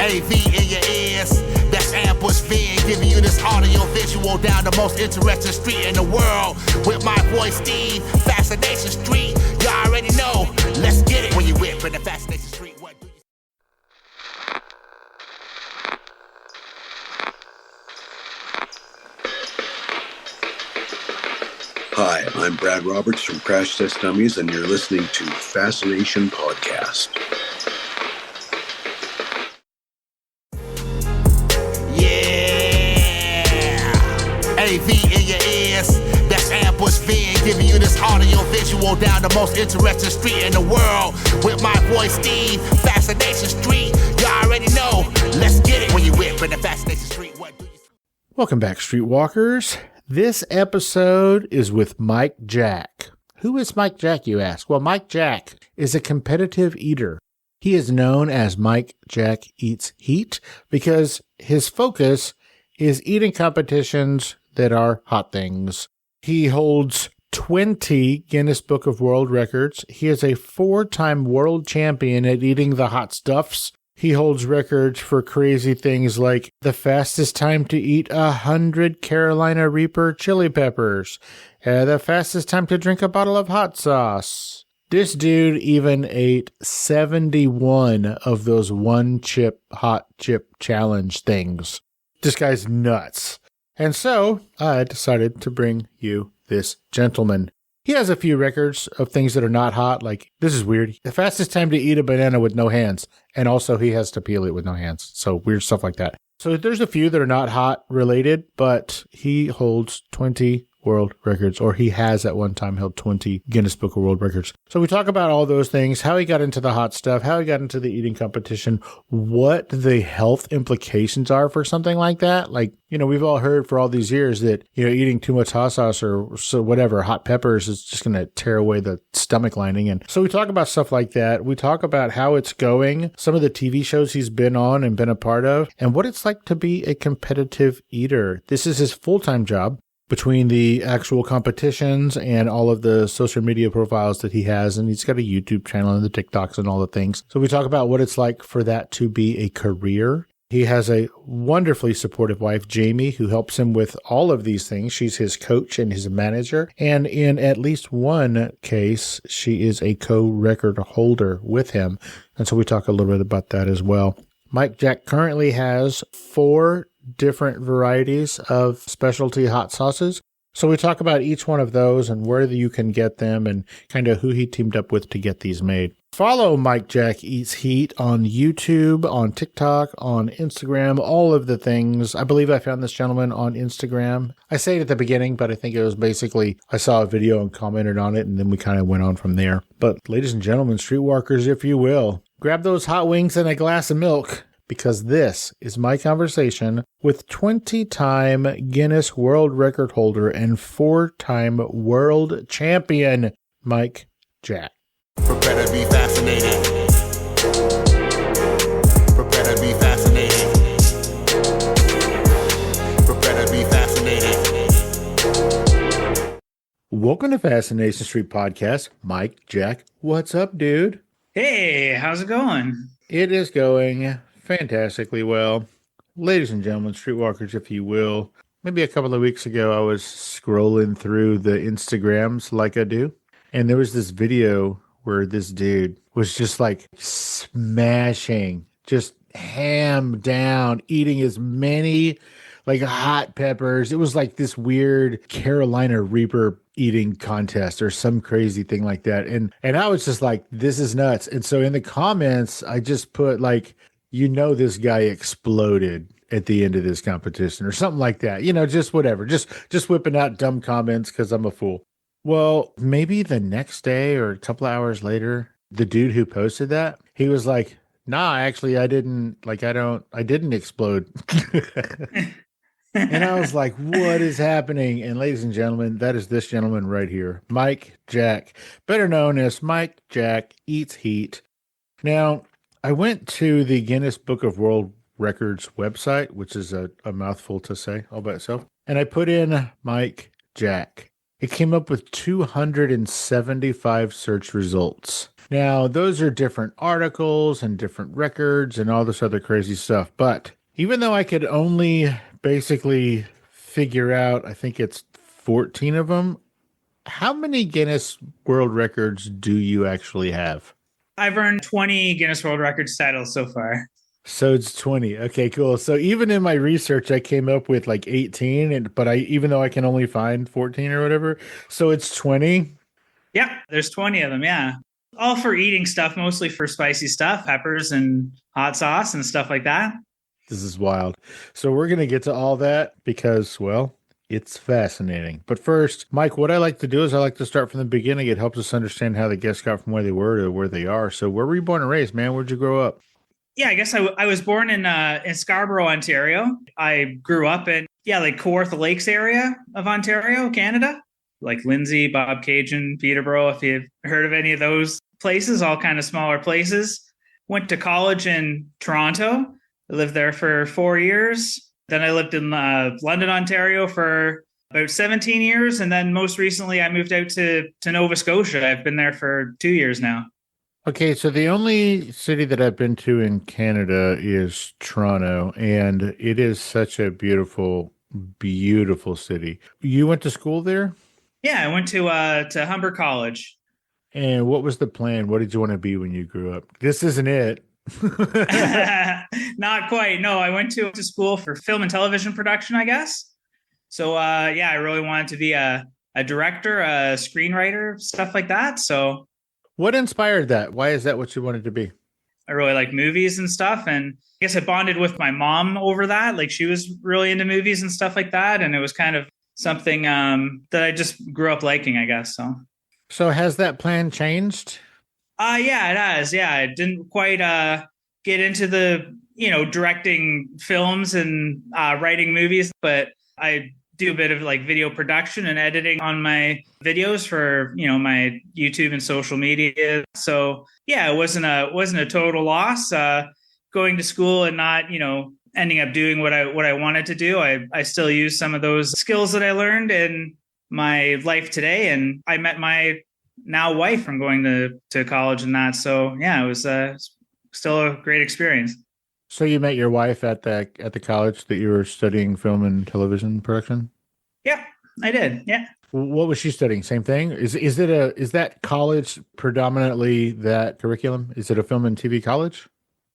AV in your ears, that's Ambush Vid, giving you this audio visual down the most interesting street in the world. With my voice, Steve, Fascination Street, you already know, let's get it. When you whip in the Fascination Street, what do you... Hi, I'm Brad Roberts from Crash Test Dummies, and you're listening to Fascination Podcast. AV in your ears, that's Ambush Vid, giving you this audio visual down the most interesting street in the world. With my voice, Steve, Fascination Street, you already know, let's get it. When you whip in the Fascination Street, what do you... Welcome back, Streetwalkers. This episode is with Mike Jack. Who is Mike Jack, you ask? Well, Mike Jack is a competitive eater. He is known as Mike Jack Eats Heat because his focus is eating competitions that are hot things. He holds 20 Guinness Book of World Records. He is a 4-time world champion at eating the hot stuffs. He holds records for crazy things like the fastest time to eat 100 Carolina Reaper chili peppers, the fastest time to drink a bottle of hot sauce. This dude even ate 71 of those one-chip hot chip challenge things. This guy's nuts. And so I decided to bring you this gentleman. He has a few records of things that are not hot, like, this is weird, the fastest time to eat a banana with no hands. And also he has to peel it with no hands. So weird stuff like that. So there's a few that are not hot related, but he holds 20 world records, or he has at one time held 20 Guinness Book of World Records. So we talk about all those things, how he got into the hot stuff, how he got into the eating competition, what the health implications are for something like that. Like, we've all heard for all these years that, eating too much hot sauce or so whatever, hot peppers is just going to tear away the stomach lining. And so we talk about stuff like that. We talk about how it's going, some of the TV shows he's been on and been a part of, and what it's like to be a competitive eater. This is his full-time job. Between the actual competitions and all of the social media profiles that he has, and he's got a YouTube channel and the TikToks and all the things. So we talk about what it's like for that to be a career. He has a wonderfully supportive wife, Jamie, who helps him with all of these things. She's his coach and his manager. And in at least one case, she is a co-record holder with him. And so we talk a little bit about that as well. Mike Jack currently has 4 different varieties of specialty hot sauces. So we talk about each one of those and where you can get them and kind of who he teamed up with to get these made. Follow Mike Jack Eats Heat on YouTube, on TikTok, on Instagram, all of the things. I believe I found this gentleman on Instagram. I say it at the beginning, but I think it was basically I saw a video and commented on it, and then we kind of went on from there. But ladies and gentlemen, streetwalkers, if you will, grab those hot wings and a glass of milk, because this is my conversation with 20-time Guinness World Record holder and 4-time world champion, Mike Jack. Prepare to be fascinated. Prepare to be fascinated. Prepare to be fascinated. Welcome to Fascination Street Podcast. Mike Jack, what's up, dude? Hey, how's it going? It is going fantastically well. Ladies and gentlemen, streetwalkers, if you will, maybe a couple of weeks ago, I was scrolling through the Instagrams like I do, and there was this video where this dude was just like smashing, just ham down, eating as many like hot peppers. It was like this weird Carolina Reaper eating contest or some crazy thing like that. And I was just like, this is nuts. And so in the comments, I just put like, this guy exploded at the end of this competition or something like that. Just whatever. Just whipping out dumb comments because I'm a fool. Well, maybe the next day or a couple of hours later, the dude who posted that, he was like, nah, actually, I didn't explode. And I was like, what is happening? And ladies and gentlemen, that is this gentleman right here, Mike Jack, better known as Mike Jack Eats Heat. Now, I went to the Guinness Book of World Records website, which is a mouthful to say all by itself. And I put in Mike Jack. It came up with 275 search results. Now, those are different articles and different records and all this other crazy stuff. But even though I could only basically figure out, I think it's 14 of them, how many Guinness World Records do you actually have? I've earned 20 Guinness World Records titles so far. So it's 20. Okay, cool. So even in my research, I came up with like 18, but even though I can only find 14 or whatever, so it's 20. Yeah, there's 20 of them. Yeah. All for eating stuff, mostly for spicy stuff, peppers and hot sauce and stuff like that. This is wild. So we're going to get to all that because, well, it's fascinating. But first, Mike, what I like to do is I like to start from the beginning. It helps us understand how the guests got from where they were to where they are. So where were you born and raised, man? Where'd you grow up? Yeah, I guess I was born in Scarborough, Ontario. I grew up in, like Kawartha Lakes area of Ontario, Canada. Like Lindsay, Bob Cajun, Peterborough, if you've heard of any of those places, all kind of smaller places. Went to college in Toronto. I lived there for 4 years. Then I lived in London, Ontario for about 17 years. And then most recently, I moved out to Nova Scotia. I've been there for 2 years now. Okay, so the only city that I've been to in Canada is Toronto, and it is such a beautiful, beautiful city. You went to school there? Yeah, I went to Humber College. And what was the plan? What did you want to be when you grew up? This isn't it. Not quite. No, I went to school for film and television production, I guess. So, I really wanted to be a director, a screenwriter, stuff like that. So what inspired that? Why is that what you wanted to be? I really like movies and stuff. And I guess I bonded with my mom over that. Like she was really into movies and stuff like that. And it was kind of something that I just grew up liking, I guess. So has that plan changed? Yeah, it has. Yeah, I didn't quite get into the, directing films and writing movies, but I do a bit of like video production and editing on my videos for, my YouTube and social media. So yeah, it wasn't a total loss going to school and not, ending up doing what I wanted to do. I still use some of those skills that I learned in my life today. And I met my now wife from going to college and that. So yeah, it was still a great experience. So you met your wife at the college that you were studying film and television production? Yeah, I did. Yeah. What was she studying? Same thing? Is that college predominantly that curriculum? Is it a film and TV college?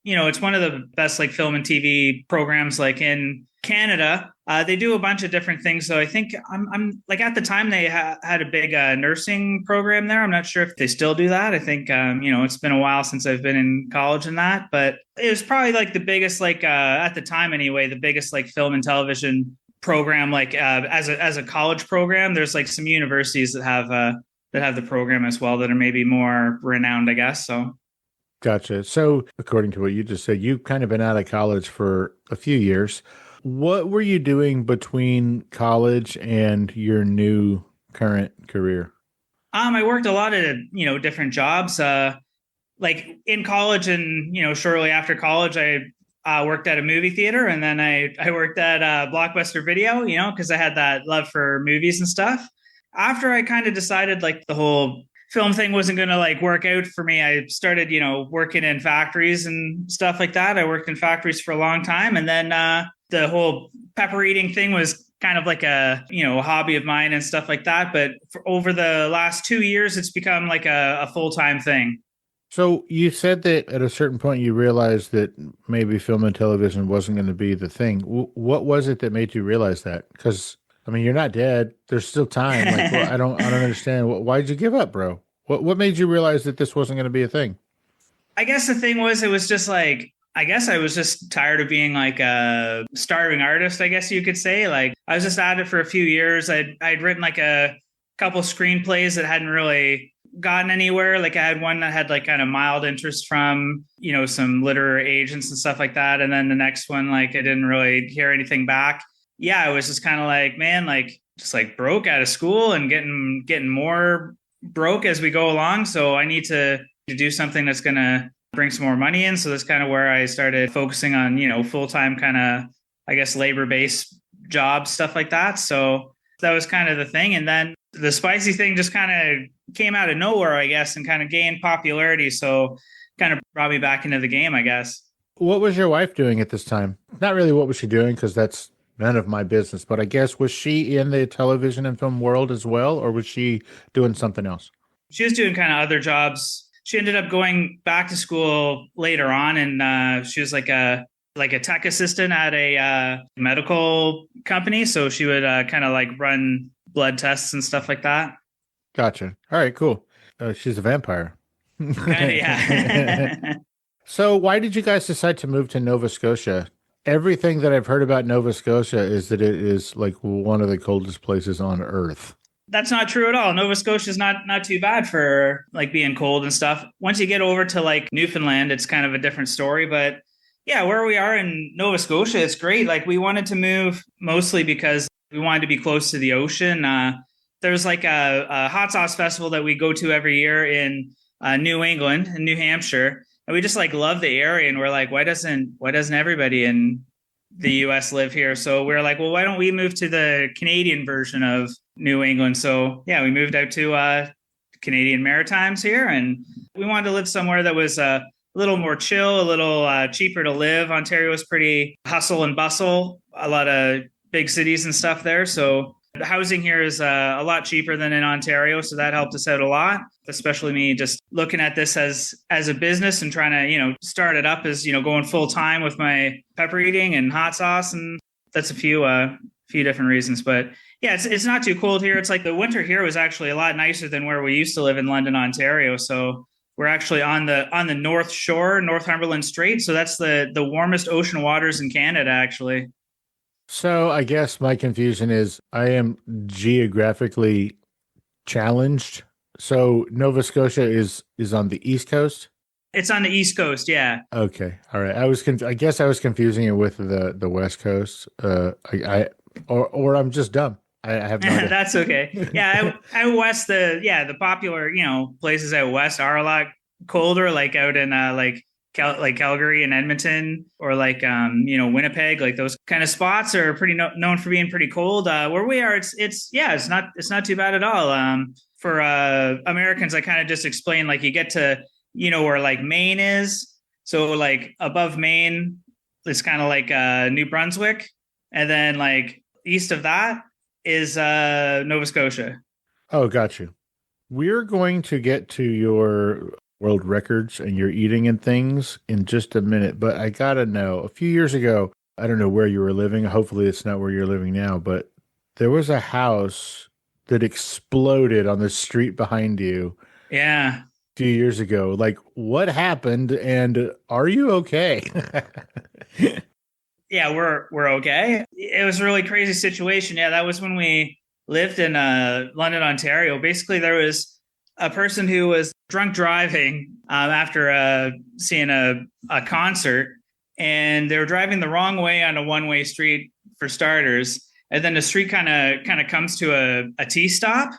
It's one of the best like film and TV programs like in Canada. They do a bunch of different things. So I think I'm like at the time they had a big nursing program there. I'm not sure if they still do that. I think, it's been a while since I've been in college and that, but it was probably like the biggest, like at the time anyway, the biggest like film and television program, like as a college program. There's like some universities that have the program as well that are maybe more renowned, I guess. So. Gotcha. So according to what you just said, you've kind of been out of college for a few years. What were you doing between college and your new current career? I worked a lot of, different jobs. Like in college and, shortly after college, I worked at a movie theater, and then I worked at Blockbuster Video, because I had that love for movies and stuff. After I kind of decided like the whole film thing wasn't going to like work out for me, I started, working in factories and stuff like that. I worked in factories for a long time. And then the whole pepper eating thing was kind of like a, hobby of mine and stuff like that. But over the last 2 years, it's become like a full-time thing. So you said that at a certain point you realized that maybe film and television wasn't going to be the thing. What was it that made you realize that? Because I mean, you're not dead. There's still time. Like, well, I don't understand. Why'd you give up, bro? What made you realize that this wasn't going to be a thing? I guess the thing was, it was just like, I guess I was just tired of being like a starving artist, I guess you could say. Like, I was just at it for a few years. I'd written like a couple screenplays that hadn't really gotten anywhere. Like I had one that had like kind of mild interest from, some literary agents and stuff like that. And then the next one, like I didn't really hear anything back. Yeah, I was just kind of like, man, like just like broke out of school and getting more broke as we go along. So I need to do something that's going to bring some more money in. So that's kind of where I started focusing on, full-time kind of, I guess, labor-based jobs, stuff like that. So that was kind of the thing. And then the spicy thing just kind of came out of nowhere, I guess, and kind of gained popularity. So kind of brought me back into the game, I guess. What was your wife doing at this time? Not really what was she doing, because that's none of my business, but I guess was she in the television and film world as well, or was she doing something else? She was doing kind of other jobs. She ended up going back to school later on, and she was like a tech assistant at a medical company. So she would kind of like run blood tests and stuff like that. Gotcha. All right, cool. She's a vampire. Yeah. So why did you guys decide to move to Nova Scotia? Everything that I've heard about Nova Scotia is that it is like one of the coldest places on earth. That's not true at all. Nova Scotia is not too bad for like being cold and stuff. Once you get over to like Newfoundland, it's kind of a different story. But yeah, where we are in Nova Scotia, it's great. Like we wanted to move mostly because we wanted to be close to the ocean. There's like a hot sauce festival that we go to every year in New England and New Hampshire. And we just like love the area. And we're like, why doesn't everybody in the US live here? So we're like, well, why don't we move to the Canadian version of New England? So yeah, we moved out to Canadian Maritimes here, and we wanted to live somewhere that was a little more chill, a little cheaper to live. Ontario is pretty hustle and bustle, a lot of big cities and stuff there. So the housing here is a lot cheaper than in Ontario. So that helped us out a lot, especially me just looking at this as a business and trying to, start it up as, going full time with my pepper eating and hot sauce. And that's a few different reasons. But yeah, it's not too cold here. It's like the winter here was actually a lot nicer than where we used to live in London, Ontario. So we're actually on the North Shore, Northumberland Strait. So that's the warmest ocean waters in Canada, actually. So I guess my confusion is I am geographically challenged. So Nova Scotia is on the East Coast? It's on the East Coast, yeah. Okay. All right. I guess I was confusing it with the West Coast. Or I'm just dumb. I have no idea. That's okay. Yeah, out west, the popular places out west are a lot colder, like out in like Calgary and Edmonton, or like Winnipeg. Like those kind of spots are pretty known for being pretty cold. Where we are, it's not too bad at all. For Americans, I kind of just explain, like you get to where like Maine is, so like above Maine, it's kind of like New Brunswick, and then like east of that is Nova Scotia. Oh, got you. We're going to get to your world records and your eating and things in just a minute, but I gotta know, a few years ago, I don't know where you were living, hopefully it's not where you're living now, but there was a house that exploded on the street behind you. Yeah. A few years ago. Like, what happened, and are you okay? Yeah, we're okay. It was a really crazy situation. Yeah, that was when we lived in London, Ontario. Basically, there was a person who was drunk driving after seeing a concert, and they were driving the wrong way on a one-way street for starters. And then the street kind of comes to a T-stop,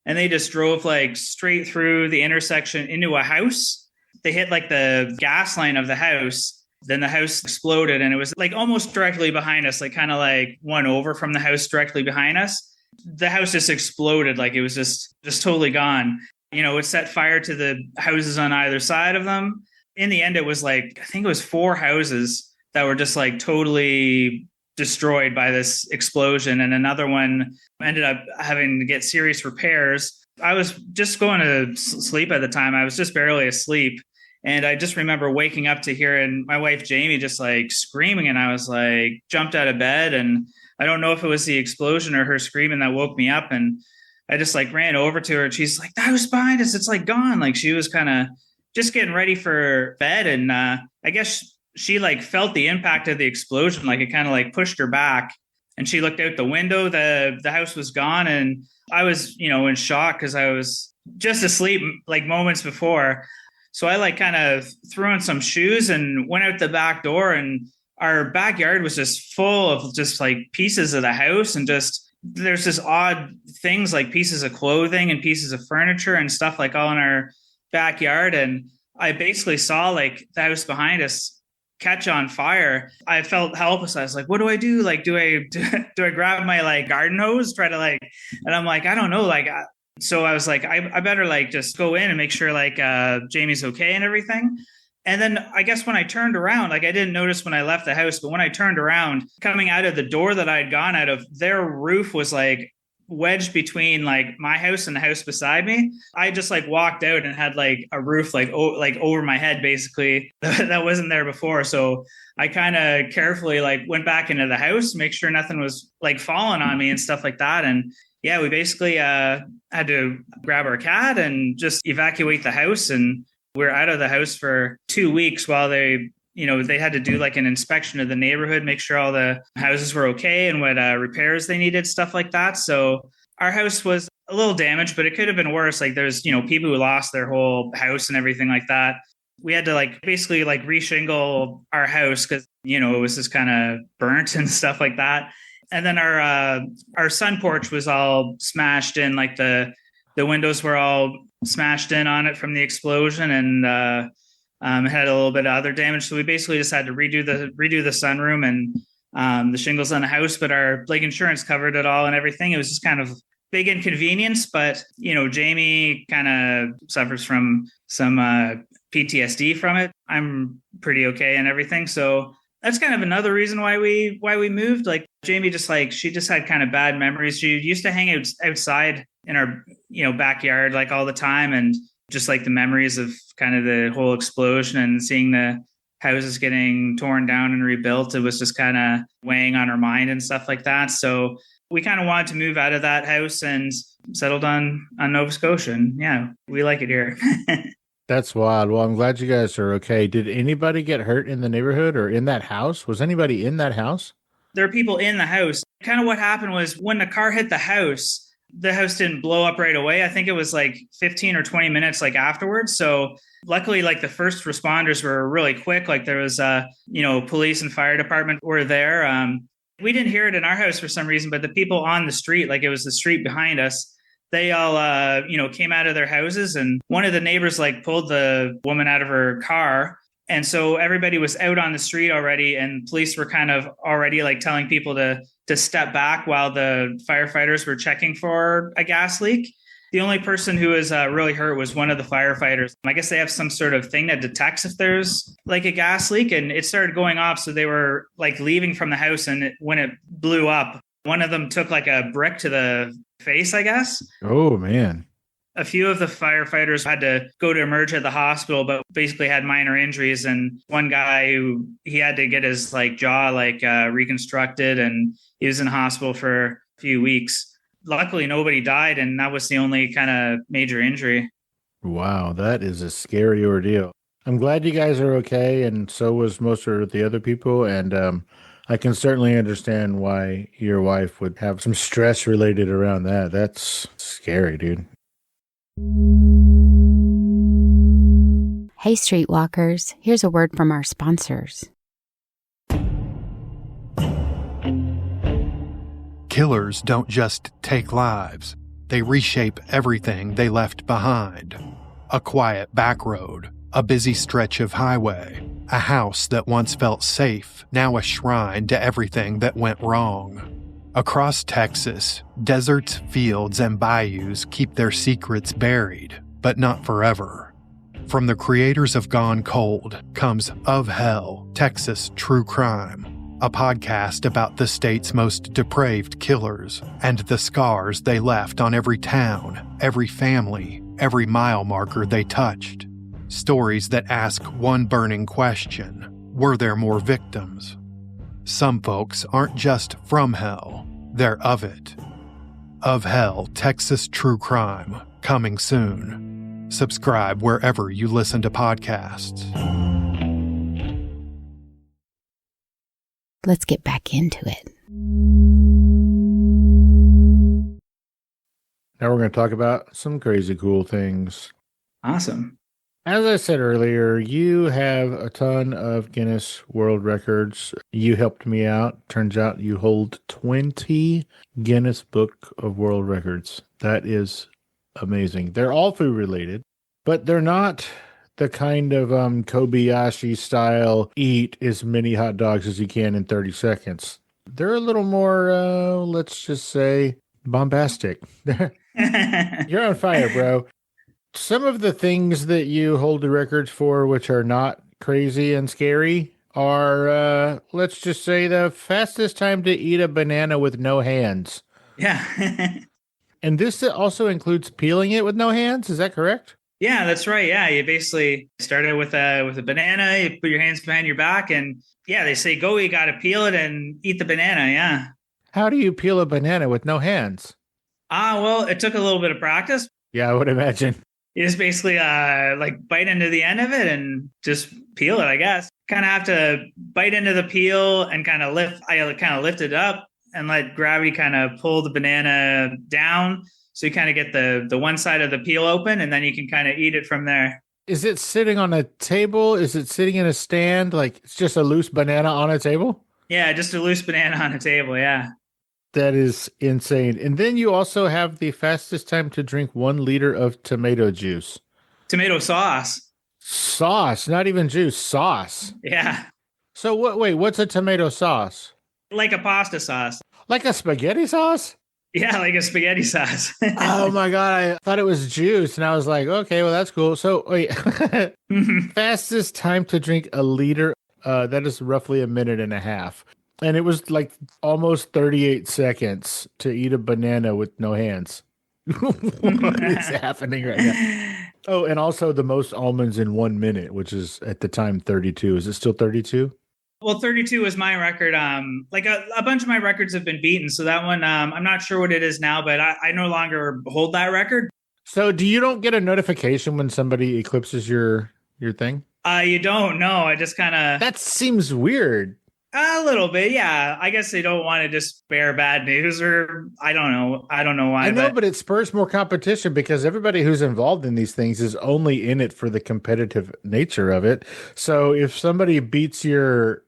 and they just drove like straight through the intersection into a house. They hit like the gas line of the house. Then the house exploded, and it was like almost directly behind us, like kind of like one over from the house directly behind us. The house just exploded. Like it was just totally gone. It set fire to the houses on either side of them. In the end, it was like, I think it was 4 houses that were just like totally destroyed by this explosion. And another one ended up having to get serious repairs. I was just going to sleep at the time. I was just barely asleep. And I just remember waking up to hearing my wife, Jamie, just like screaming. And I was like, jumped out of bed. And I don't know if it was the explosion or her screaming that woke me up. And I just like ran over to her, and she's like, that was behind us. It's like gone. Like she was kind of just getting ready for bed. And I guess she like felt the impact of the explosion. Like it kind of like pushed her back, and she looked out the window. The house was gone. And I was, in shock because I was just asleep like moments before. So I like kind of threw on some shoes and went out the back door, and our backyard was just full of just like pieces of the house, and just there's just odd things like pieces of clothing and pieces of furniture and stuff like all in our backyard. And I basically saw like the house behind us catch on fire. I felt helpless. I was like, what do I do? Like, do I grab my like garden hose, try to like, and I'm like, I don't know. Like, so I was like, I better like just go in and make sure like Jamie's okay and everything. And then I guess when I turned around, like I didn't notice when I left the house, but when I turned around, coming out of the door that I had gone out of, their roof was like wedged between like my house and the house beside me. I just like walked out and had like a roof like over my head basically that wasn't there before. So I kind of carefully like went back into the house, make sure nothing was like falling on me and stuff like that. And yeah, we basically had to grab our cat and just evacuate the house. And we're out of the house for 2 weeks while they had to do like an inspection of the neighborhood, make sure all the houses were okay and what repairs they needed, stuff like that. So our house was a little damaged, but it could have been worse. Like there's, people who lost their whole house and everything like that. We had to like basically like reshingle our house because, it was just kind of burnt and stuff like that. And then our sun porch was all smashed in, like the windows were all smashed in on it from the explosion, and it had a little bit of other damage. So we basically just had to redo the sunroom and the shingles on the house, but our like insurance covered it all and everything. It was just kind of big inconvenience, but Jamie kind of suffers from some PTSD from it. I'm pretty okay and everything. So that's kind of another reason why we moved. Like Jamie she just had kind of bad memories. She used to hang out outside in our backyard like all the time, and just like the memories of kind of the whole explosion and seeing the houses getting torn down and rebuilt, it was just kind of weighing on her mind and stuff like that. So we kind of wanted to move out of that house and settled on Nova Scotia. And yeah, we like it here. That's wild. Well, I'm glad you guys are okay. Did anybody get hurt in the neighborhood or in that house? Was anybody in that house? There are people in the house. Kind of what happened was when the car hit the house didn't blow up right away. I think it was like 15 or 20 minutes like afterwards. So luckily, like the first responders were really quick. Like there was, police and fire department were there. We didn't hear it in our house for some reason, but the people on the street, like it was the street behind us, they all, came out of their houses, and one of the neighbors like pulled the woman out of her car. And so everybody was out on the street already, and police were kind of already like telling people to step back while the firefighters were checking for a gas leak. The only person who was really hurt was one of the firefighters. I guess they have some sort of thing that detects if there's like a gas leak, and it started going off. So they were like leaving from the house, and when it blew up, one of them took like a brick to the face, I guess. Oh, man. A few of the firefighters had to go to emerge at the hospital, but basically had minor injuries. And one guy he had to get his like jaw reconstructed, and he was in hospital for a few weeks. Luckily, nobody died, and that was the only kind of major injury. Wow, that is a scary ordeal. I'm glad you guys are okay, and so was most of the other people. And I can certainly understand why your wife would have some stress related around that. That's scary, dude. Hey, Streetwalkers, here's a word from our sponsors. Killers don't just take lives. They reshape everything they left behind. A quiet back road, a busy stretch of highway, a house that once felt safe, now a shrine to everything that went wrong. Across Texas, deserts, fields, and bayous keep their secrets buried, but not forever. From the creators of Gone Cold comes Of Hell, Texas True Crime, a podcast about the state's most depraved killers and the scars they left on every town, every family, every mile marker they touched. Stories that ask one burning question: were there more victims? Some folks aren't just from hell, they're of it. Of Hell, Texas True Crime, coming soon. Subscribe wherever you listen to podcasts. Let's get back into it. Now we're going to talk about some crazy cool things. Awesome. As I said earlier, you have a ton of Guinness World Records. You helped me out. Turns out you hold 20 Guinness Book of World Records. That is amazing. They're all food related, but they're not the kind of Kobayashi style eat as many hot dogs as you can in 30 seconds. They're a little more, let's just say, bombastic. You're on fire, bro. Some of the things that you hold the records for, which are not crazy and scary, are, let's just say, the fastest time to eat a banana with no hands. Yeah. And this also includes peeling it with no hands. Is that correct? Yeah, that's right. Yeah, you basically started with a banana. You put your hands behind your back, and yeah, they say go. You got to peel it and eat the banana. Yeah. How do you peel a banana with no hands? Well, it took a little bit of practice. Yeah, I would imagine. You just basically like bite into the end of it and just peel it, I guess. Kind of have to bite into the peel and kind of lift. I kind of lift it up and let gravity kind of pull the banana down. So you kind of get the one side of the peel open, and then you can kind of eat it from there. Is it sitting on a table? Is it sitting in a stand? Like it's just a loose banana on a table? Yeah, just a loose banana on a table. Yeah. That is insane. And then you also have the fastest time to drink 1 liter of tomato juice. Tomato sauce. Sauce, not even juice, sauce. Yeah. So what's a tomato sauce? Like a pasta sauce. Like a spaghetti sauce? Yeah, like a spaghetti sauce. Oh my God, I thought it was juice. And I was like, okay, well, that's cool. So wait, fastest time to drink a liter, that is roughly a minute and a half. And it was like almost 38 seconds to eat a banana with no hands. What is happening right now? Oh, and also the most almonds in 1 minute, which is at the time 32. Is it still 32? Well, 32 was my record. Like a bunch of my records have been beaten. So that one, I'm not sure what it is now, but I no longer hold that record. So you don't get a notification when somebody eclipses your thing? You don't know. I just kind of... That seems weird. A little bit, yeah. I guess they don't want to just bear bad news, or I don't know. I don't know why. I know, but it spurs more competition because everybody who's involved in these things is only in it for the competitive nature of it. So if somebody beats your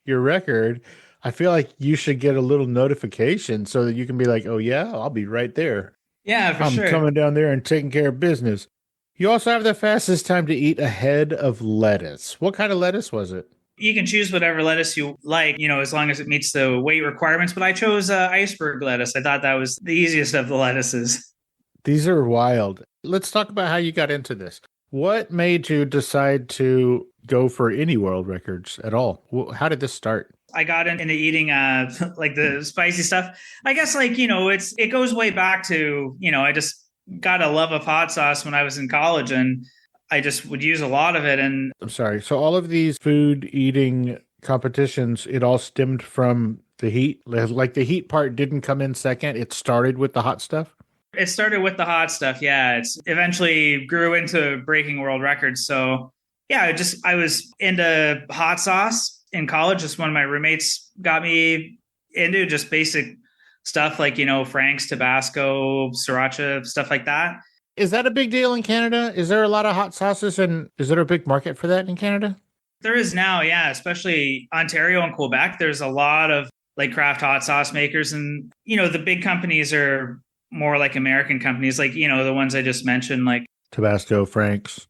record, I feel like you should get a little notification so that you can be like, oh yeah, I'll be right there. Yeah, for sure. I'm coming down there and taking care of business. You also have the fastest time to eat a head of lettuce. What kind of lettuce was it? You can choose whatever lettuce you like, as long as it meets the weight requirements. But I chose iceberg lettuce. I thought that was the easiest of the lettuces. These are wild. Let's talk about how you got into this. What made you decide to go for any world records at all? How did this start? I got into eating like the spicy stuff. I guess it goes way back to, I just got a love of hot sauce when I was in college, and I just would use a lot of it. And I'm sorry. So all of these food eating competitions, it all stemmed from the heat? Like the heat part didn't come in second. It started with the hot stuff? It started with the hot stuff. Yeah. It's eventually grew into breaking world records. So yeah, I was into hot sauce in college. Just one of my roommates got me into just basic stuff like, Frank's, Tabasco, Sriracha, stuff like that. Is that a big deal in Canada? Is there a lot of hot sauces, and is there a big market for that in Canada? There is now, yeah, especially Ontario and Quebec. There's a lot of like craft hot sauce makers, and the big companies are more like American companies, like the ones I just mentioned, like Tabasco, Frank's,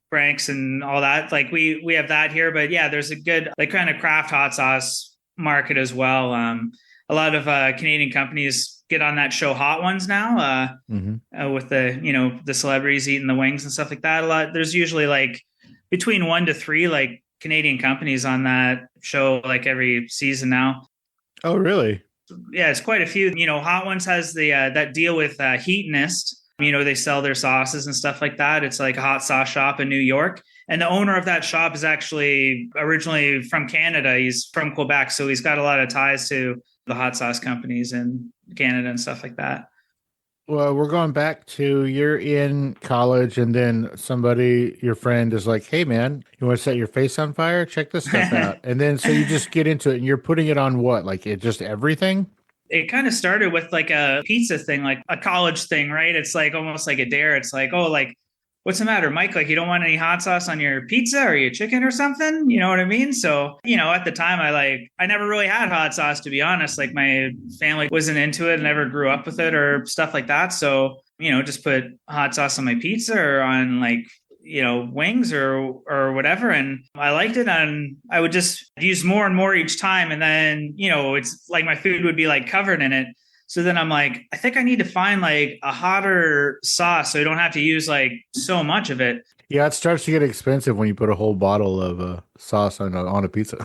and all that. Like we have that here, but yeah, there's a good like kind of craft hot sauce market as well. A lot of Canadian companies get on that show Hot Ones now with the the celebrities eating the wings and stuff like that. There's usually like between 1 to 3 like Canadian companies on that show like every season now. Oh, really? Yeah, it's quite a few. Hot Ones has the that deal with Heatonist. They sell their sauces and stuff like that. It's like a hot sauce shop in New York. And the owner of that shop is actually originally from Canada. He's from Quebec. So he's got a lot of ties to the hot sauce companies in Canada and stuff like that. Well, we're going back to you're in college and then somebody, your friend is like, hey man, you want to set your face on fire? Check this stuff out. And then so you just get into it and you're putting it on what? Like it just everything? It kind of started with like a pizza thing, like a college thing, right? It's like almost like a dare. It's like, oh, like, what's the matter, Mike? Like, you don't want any hot sauce on your pizza or your chicken or something? You know what I mean? So, at the time I never really had hot sauce, to be honest. Like my family wasn't into it, never grew up with it or stuff like that. So, just put hot sauce on my pizza or on like wings or whatever. And I liked it. And I would just use more and more each time. And then, it's like my food would be like covered in it. So then I'm like, I think I need to find like a hotter sauce so I don't have to use like so much of it. Yeah, it starts to get expensive when you put a whole bottle of sauce on a pizza.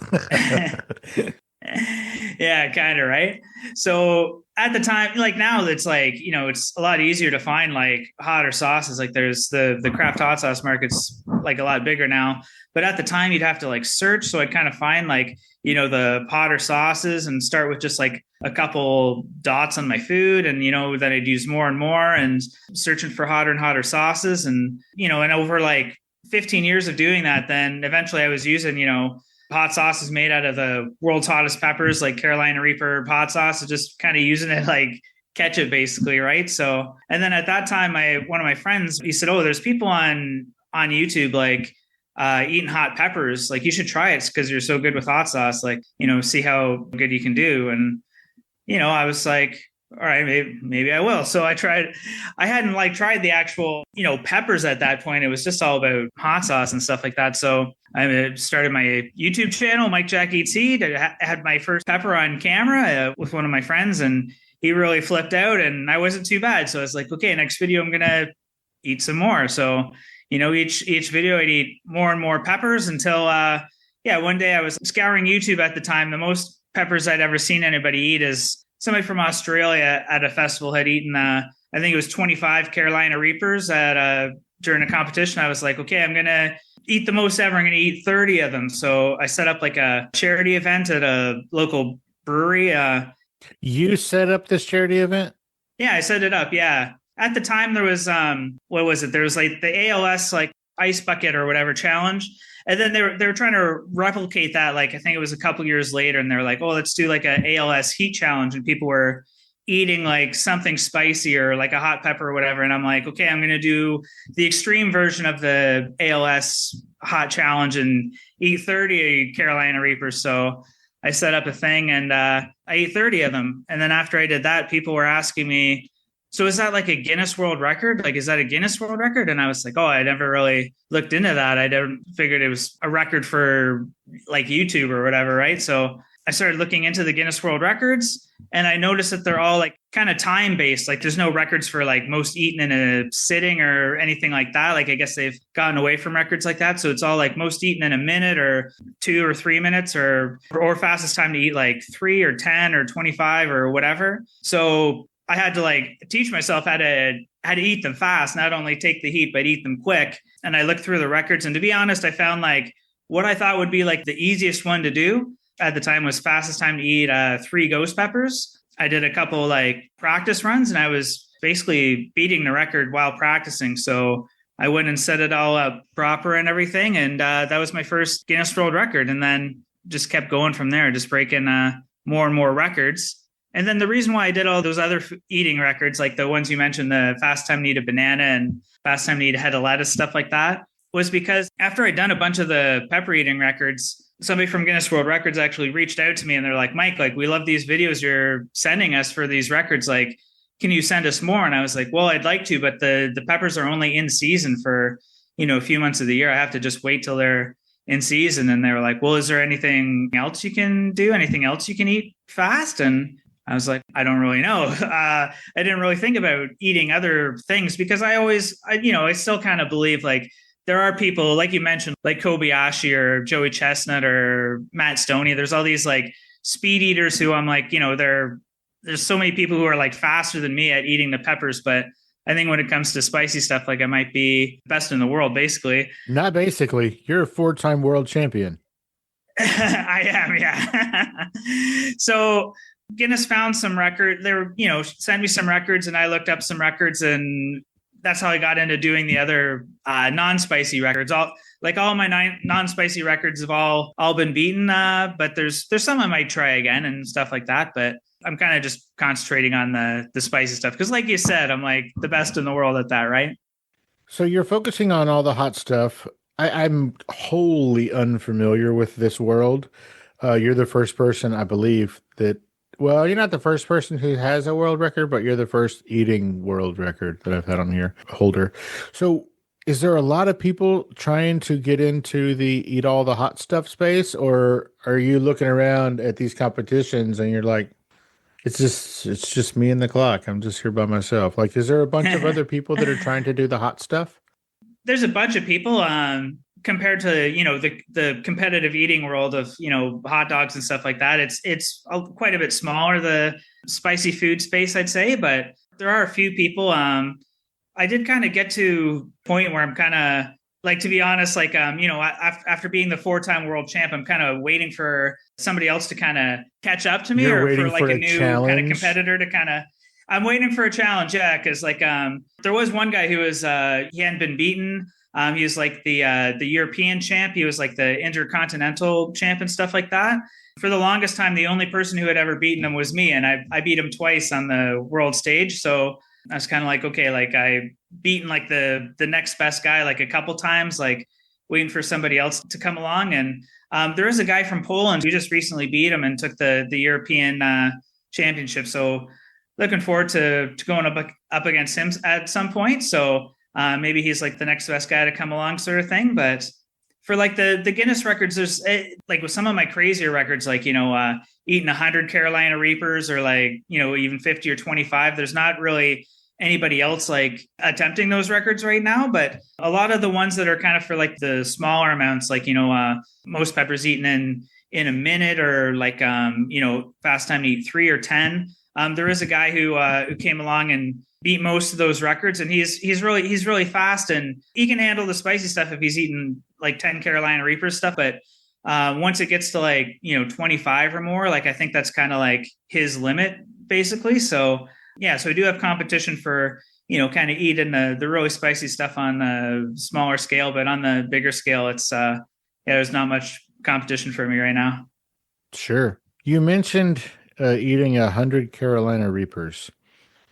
Yeah, kind of, right? So at the time, like now, it's like, it's a lot easier to find like hotter sauces. Like there's the craft hot sauce market's like a lot bigger now. But at the time, you'd have to like search. So I'd kind of find like, the hotter sauces and start with just like a couple dots on my food. And, then I'd use more and more and searching for hotter and hotter sauces. And, and over like 15 years of doing that, then eventually I was using, hot sauce is made out of the world's hottest peppers, like Carolina Reaper hot sauce, so just kind of using it like ketchup, basically, right? So, and then at that time, one of my friends, he said, "Oh, there's people on YouTube like eating hot peppers. Like you should try it because you're so good with hot sauce. Like see how good you can do." And I was like, all right, maybe I will. So I tried. I hadn't like tried the actual, peppers at that point. It was just all about hot sauce and stuff like that. So I started my YouTube channel, Mike Jack Eats Heat. I had my first pepper on camera with one of my friends, and he really flipped out, and I wasn't too bad. So I was like, okay, next video I'm gonna eat some more. So each video I'd eat more and more peppers until one day I was scouring YouTube at the time. The most peppers I'd ever seen anybody eat is somebody from Australia at a festival had eaten, I think it was 25 Carolina Reapers during a competition. I was like, okay, I'm going to eat the most ever. I'm going to eat 30 of them. So I set up like a charity event at a local brewery. You set up this charity event? Yeah, I set it up. Yeah. At the time there was, what was it? There was like the ALS, like ice bucket or whatever challenge. And then they were trying to replicate that. Like, I think it was a couple years later, and they're like, oh, let's do like a ALS heat challenge. And people were eating like something spicy or like a hot pepper or whatever. And I'm like, okay, I'm going to do the extreme version of the ALS hot challenge and eat 30 Carolina Reapers. So I set up a thing and I ate 30 of them. And then after I did that, people were asking me, so is that like a Guinness World Record? Like, is that a Guinness World Record? And I was like, oh, I never really looked into that. I never figured it was a record for like YouTube or whatever, right? So I started looking into the Guinness World Records, and I noticed that they're all like kind of time based. Like there's no records for like most eaten in a sitting or anything like that. Like I guess they've gotten away from records like that. So it's all like most eaten in a minute or 2 or 3 minutes or fastest time to eat like 3 or 10 or 25 or whatever. So I had to like teach myself how to eat them fast, not only take the heat, but eat them quick. And I looked through the records. And to be honest, I found like what I thought would be like the easiest one to do at the time was fastest time to eat 3 ghost peppers. I did a couple like practice runs, and I was basically beating the record while practicing. So I went and set it all up proper and everything. And that was my first Guinness World Record. And then just kept going from there, just breaking more and more records. And then the reason why I did all those other eating records, like the ones you mentioned, the fast time to eat a banana and fast time to eat a head of lettuce, stuff like that, was because after I'd done a bunch of the pepper eating records, somebody from Guinness World Records actually reached out to me and they're like, Mike, like, we love these videos you're sending us for these records. Like, can you send us more? And I was like, well, I'd like to, but the peppers are only in season for, a few months of the year. I have to just wait till they're in season. And they were like, well, is there anything else you can do? Anything else you can eat fast? And I was like, I don't really know. I didn't really think about eating other things because I still kind of believe like there are people like you mentioned, like Kobayashi or Joey Chestnut or Matt Stoney. There's all these like speed eaters who I'm like, there's so many people who are like faster than me at eating the peppers. But I think when it comes to spicy stuff, like I might be best in the world, basically. Not basically. You're a 4-time world champion. I am, yeah. So Guinness found some record. They were, sent me some records, and I looked up some records, and that's how I got into doing the other non-spicy records. All my non-spicy records have all been beaten, but there's some I might try again and stuff like that. But I'm kind of just concentrating on the spicy stuff because, like you said, I'm like the best in the world at that, right? So you're focusing on all the hot stuff. I'm wholly unfamiliar with this world. You're the first person, I believe, well, you're not the first person who has a world record, but you're the first eating world record that I've had on here holder. So Is there a lot of people trying to get into the eat all the hot stuff space, or are you looking around at these competitions and you're like, it's just me and the clock. I'm just here by myself. Like, is there a bunch of other people that are trying to do the hot stuff? There's a bunch of people compared to, the competitive eating world of, hot dogs and stuff like that. It's quite a bit smaller, the spicy food space, I'd say, but there are a few people. I did kind of get to a point where I'm kind of like, to be honest, like, after being the 4-time world champ, I'm kind of waiting for somebody else to kind of catch up to me. You're or for like for a new challenge? kind of competitor to kind of, I'm waiting for a challenge. Yeah. Cause like, there was one guy who was, he hadn't been beaten. He was like the European champ. He was like the intercontinental champ and stuff like that. For the longest time, the only person who had ever beaten him was me. And I beat him twice on the world stage. So I was kind of like, okay, like I beaten like the next best guy, like a couple times, like waiting for somebody else to come along. And there is a guy from Poland who just recently beat him and took the European championship. So looking forward to going up against him at some point. So maybe he's like the next best guy to come along, sort of thing. But for like the Guinness records, there's like with some of my crazier records, like, eating 100 Carolina Reapers or like, even 50 or 25, there's not really anybody else like attempting those records right now. But a lot of the ones that are kind of for like the smaller amounts, like, most peppers eaten in a minute, or like, fast time to eat 3 or 10. There is a guy who came along and beat most of those records, and he's really fast, and he can handle the spicy stuff if he's eating like 10 Carolina Reapers stuff. But once it gets to like 25 or more, like I think that's kind of like his limit basically. So yeah, so we do have competition for kind of eating the really spicy stuff on the smaller scale, but on the bigger scale, it's there's not much competition for me right now. Sure. You mentioned eating 100 Carolina Reapers.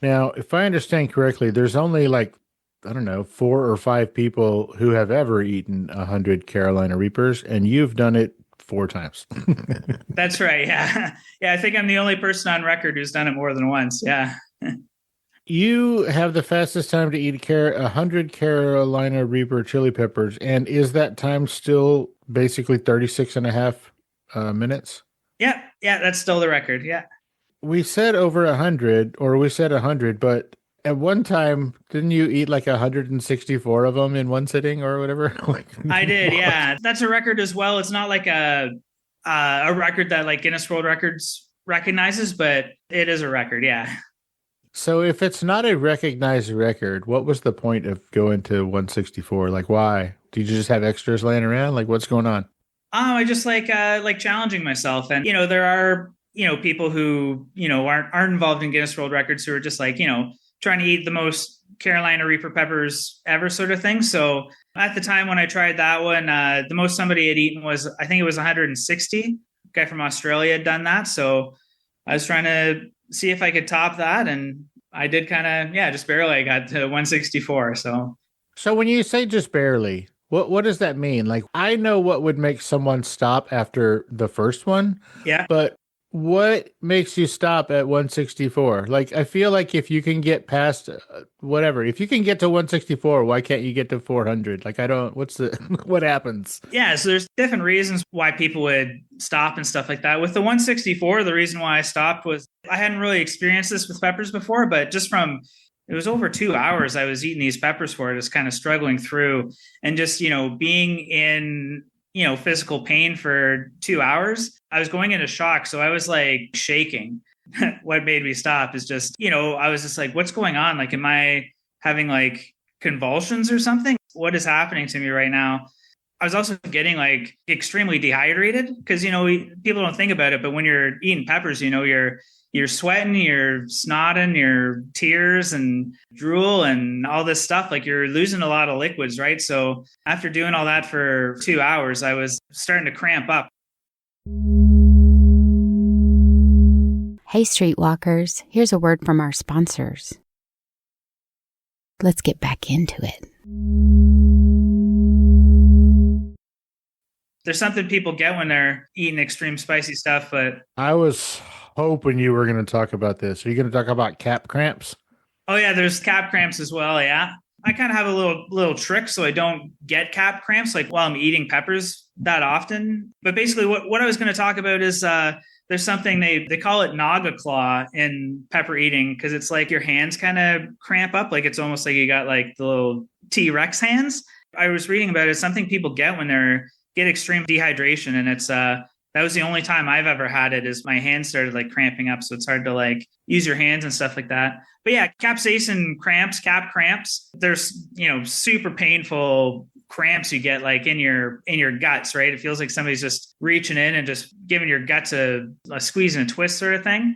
Now, if I understand correctly, there's only like, I don't know, 4 or 5 people who have ever eaten 100 Carolina Reapers, and you've done it 4 times. That's right. Yeah. Yeah. I think I'm the only person on record who's done it more than once. Yeah. You have the fastest time to eat 100 Carolina Reaper chili peppers, and is that time still basically 36 and a half minutes? Yeah. Yeah. That's still the record. Yeah. We said over 100, or we said 100, but at one time, didn't you eat like 164 of them in one sitting or whatever? I did. Yeah. That's a record as well. It's not like a record that like Guinness World Records recognizes, but it is a record. Yeah. So if it's not a recognized record, what was the point of going to 164? Like, why? Did you just have extras laying around? Like, what's going on? I just like challenging myself. And, there are, people who, aren't involved in Guinness World Records who are just like, trying to eat the most Carolina Reaper peppers ever, sort of thing. So at the time when I tried that one, the most somebody had eaten was, I think it was 160. A guy from Australia had done that. So I was trying to see if I could top that. And I did kind of, just barely. I got to 164. So when you say just barely, what does that mean? Like, I know what would make someone stop after the first one. Yeah. But what makes you stop at 164? Like, I feel like if you can get past if you can get to 164, why can't you get to 400? Like, what happens? Yeah. So there's different reasons why people would stop and stuff like that. With the 164, the reason why I stopped was I hadn't really experienced this with peppers before, but just it was over 2 hours I was eating these peppers for, just kind of struggling through, and just, being in, physical pain for 2 hours, I was going into shock. So I was like shaking. What made me stop is just, I was just like, what's going on? Like, am I having like convulsions or something? What is happening to me right now? I was also getting like extremely dehydrated because, people don't think about it, but when you're eating peppers, you're sweating, you're snotting, your tears and drool and all this stuff. Like, you're losing a lot of liquids, right? So after doing all that for 2 hours, I was starting to cramp up. Hey, streetwalkers, here's a word from our sponsors. Let's get back into it. There's something people get when they're eating extreme spicy stuff, but I was hoping you were going to talk about this. Are you going to talk about cap cramps? Oh yeah, there's cap cramps as well. Yeah. I kind of have a little trick so I don't get cap cramps like while I'm eating peppers that often. But basically what I was going to talk about is there's something they call it naga claw in pepper eating, because it's like your hands kind of cramp up, like it's almost like you got like the little T-Rex hands. I was reading about it. It's something people get when get extreme dehydration, and it's that was the only time I've ever had it, is my hands started like cramping up. So it's hard to like use your hands and stuff like that. But yeah, capsaicin cramps, cap cramps, there's, super painful cramps you get like in your guts, right? It feels like somebody's just reaching in and just giving your guts a squeeze and a twist sort of thing.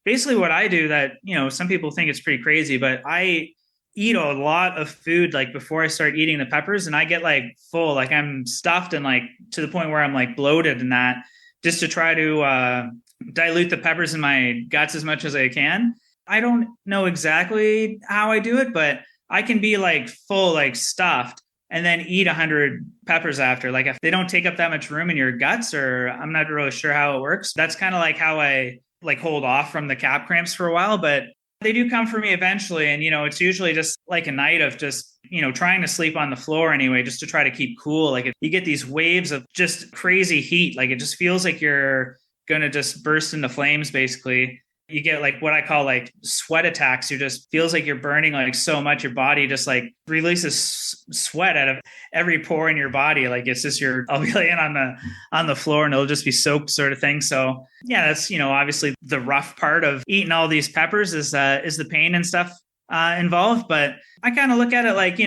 Basically what I do that, some people think it's pretty crazy, but I eat a lot of food like before I start eating the peppers, and I get like full, like I'm stuffed and like to the point where I'm like bloated and that, just to try to dilute the peppers in my guts as much as I can. I don't know exactly how I do it, but I can be like full, like stuffed, and then eat 100 peppers after. Like if they don't take up that much room in your guts, or I'm not really sure how it works. That's kind of like how I like hold off from the cap cramps for a while, but they do come for me eventually. And, it's usually just like a night of just, trying to sleep on the floor anyway, just to try to keep cool. Like you get these waves of just crazy heat. Like it just feels like you're going to just burst into flames, basically. You get like what I call like sweat attacks. You just feels like you're burning like so much. Your body just like releases sweat out of every pore in your body. Like it's just I'll be laying on the floor and it'll just be soaked sort of thing. So yeah, that's, obviously the rough part of eating all these peppers is the pain and stuff involved. But I kind of look at it like,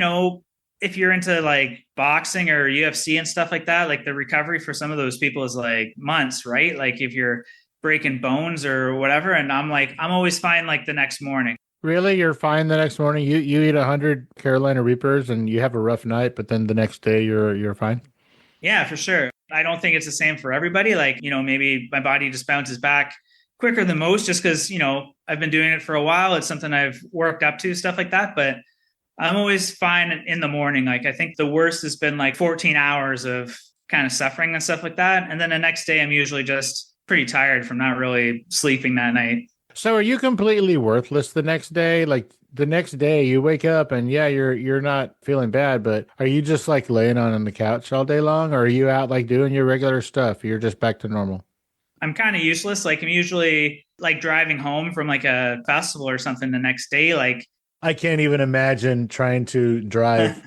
if you're into like boxing or UFC and stuff like that, like the recovery for some of those people is like months, right? Like if you're breaking bones or whatever. And I'm always fine like the next morning. Really? You're fine the next morning? You eat 100 Carolina Reapers and you have a rough night, but then the next day you're fine? Yeah, for sure. I don't think it's the same for everybody. Like, maybe my body just bounces back quicker than most just because, I've been doing it for a while. It's something I've worked up to, stuff like that. But I'm always fine in the morning. Like I think the worst has been like 14 hours of kind of suffering and stuff like that. And then the next day I'm usually just pretty tired from not really sleeping that night. So are you completely worthless the next day? Like the next day you wake up and yeah, you're not feeling bad, but are you just like laying on the couch all day long, or are you out like doing your regular stuff? You're just back to normal. I'm kind of useless. Like I'm usually like driving home from like a festival or something the next day. Like I can't even imagine trying to drive.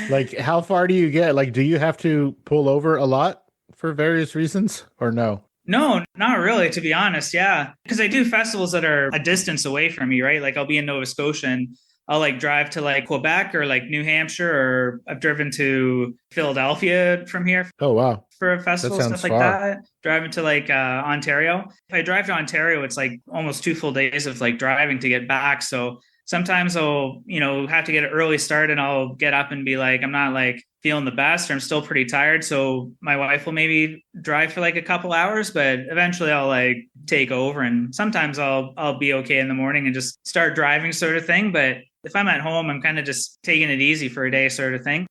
Like how far do you get? Like do you have to pull over a lot for various reasons or no? No, not really, to be honest. Yeah. Because I do festivals that are a distance away from me, right? Like I'll be in Nova Scotia and I'll like drive to like Quebec or like New Hampshire, or I've driven to Philadelphia from here. Oh, wow. For a festival, stuff like that. Driving to like Ontario. If I drive to Ontario, it's like almost 2 full days of like driving to get back. So sometimes I'll, have to get an early start and I'll get up and be like, I'm not like feeling the best, or I'm still pretty tired. So my wife will maybe drive for like a couple hours, but eventually I'll like take over. And sometimes I'll be okay in the morning and just start driving sort of thing. But if I'm at home, I'm kind of just taking it easy for a day sort of thing.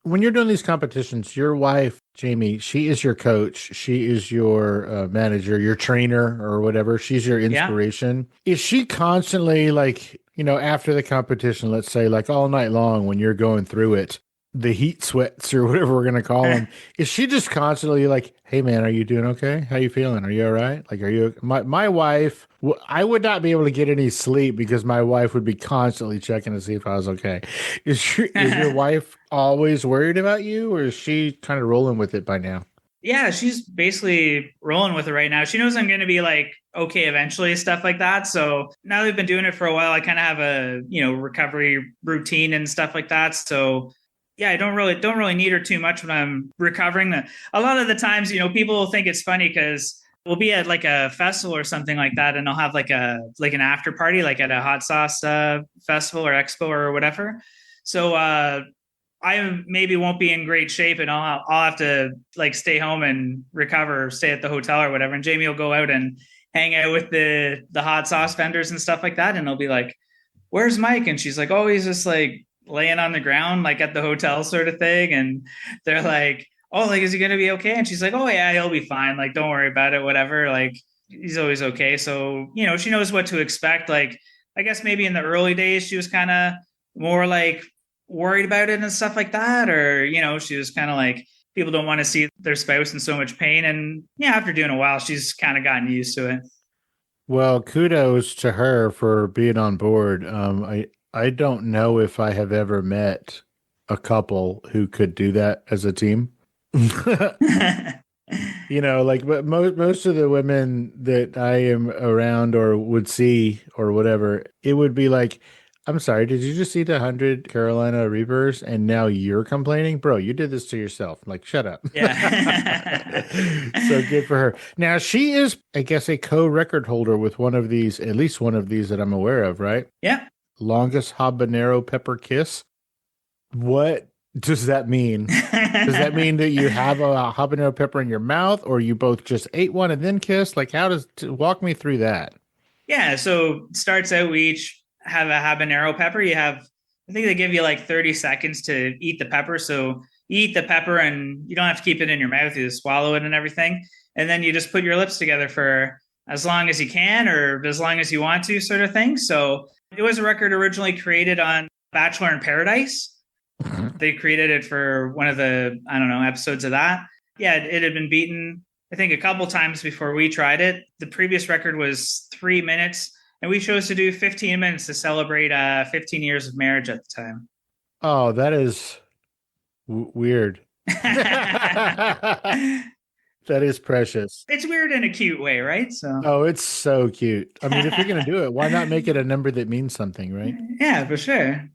When you're doing these competitions, your wife, Jamie, she is your coach. She is your manager, your trainer or whatever. She's your inspiration. Yeah. Is she constantly like, after the competition, let's say like all night long when you're going through it, the heat sweats or whatever we're going to call them, is she just constantly like, hey man, are you doing okay? How you feeling? Are you all right? Like, are you, my wife, I would not be able to get any sleep because my wife would be constantly checking to see if I was okay. Is your wife always worried about you, or is she kind of rolling with it by now? Yeah, she's basically rolling with it right now. She knows I'm going to be like, okay, eventually, stuff like that. So now that we've been doing it for a while, I kind of have a, recovery routine and stuff like that. So yeah, I don't really need her too much when I'm recovering. A lot of the times, people will think it's funny because we'll be at like a festival or something like that, and I'll have like an after party, like at a hot sauce festival or expo or whatever. So I maybe won't be in great shape, and I'll have to like stay home and recover, or stay at the hotel or whatever. And Jamie will go out and hang out with the hot sauce vendors and stuff like that, and they'll be like, "Where's Mike?" And she's like, "Oh, he's just like laying on the ground like at the hotel sort of thing." And they're like, "Oh, like, is he gonna be okay?" And she's like, "Oh yeah, he'll be fine, like don't worry about it, whatever, like he's always okay." So she knows what to expect. Like I guess maybe in the early days she was kind of more like worried about it and stuff like that, or she was kind of like, people don't want to see their spouse in so much pain, and yeah, after doing a while, she's kind of gotten used to it. Well, kudos to her for being on board. I don't know if I have ever met a couple who could do that as a team. Like, but most of the women that I am around or would see or whatever, it would be like, I'm sorry, did you just eat 100 Carolina Reapers and now you're complaining? Bro, you did this to yourself. Like, shut up. Yeah. So good for her. Now, she is, I guess, a co-record holder with one of these, at least one of these that I'm aware of, right? Yeah. Longest habanero pepper kiss. What does that mean? Does that mean that you have a habanero pepper in your mouth, or you both just ate one and then kissed? Like, walk me through that? Yeah. So starts out, we each have a habanero pepper. I think they give you like 30 seconds to eat the pepper. So you eat the pepper and you don't have to keep it in your mouth. You just swallow it and everything. And then you just put your lips together for as long as you can or as long as you want to, sort of thing. So it was a record originally created on Bachelor in Paradise. They created it for one of the, I don't know, episodes of that. Yeah, it had been beaten, I think, a couple times before we tried it. The previous record was 3 minutes, and we chose to do 15 minutes to celebrate 15 years of marriage at the time. Oh, that is weird. That is precious. It's weird in a cute way, right? So. Oh, it's so cute. I mean, if you're going to do it, why not make it a number that means something, right? Yeah, for sure.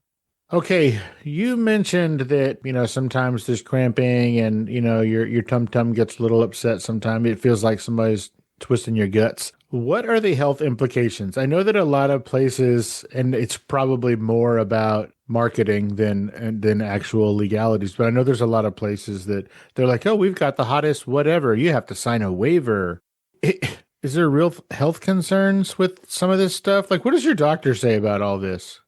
Okay, you mentioned that, sometimes there's cramping and, your tum-tum gets a little upset sometimes. It feels like somebody's twisting your guts. What are the health implications? I know that a lot of places, and it's probably more about marketing than actual legalities, but I know there's a lot of places that they're like, oh, we've got the hottest whatever. You have to sign a waiver. Is there real health concerns with some of this stuff? Like, what does your doctor say about all this?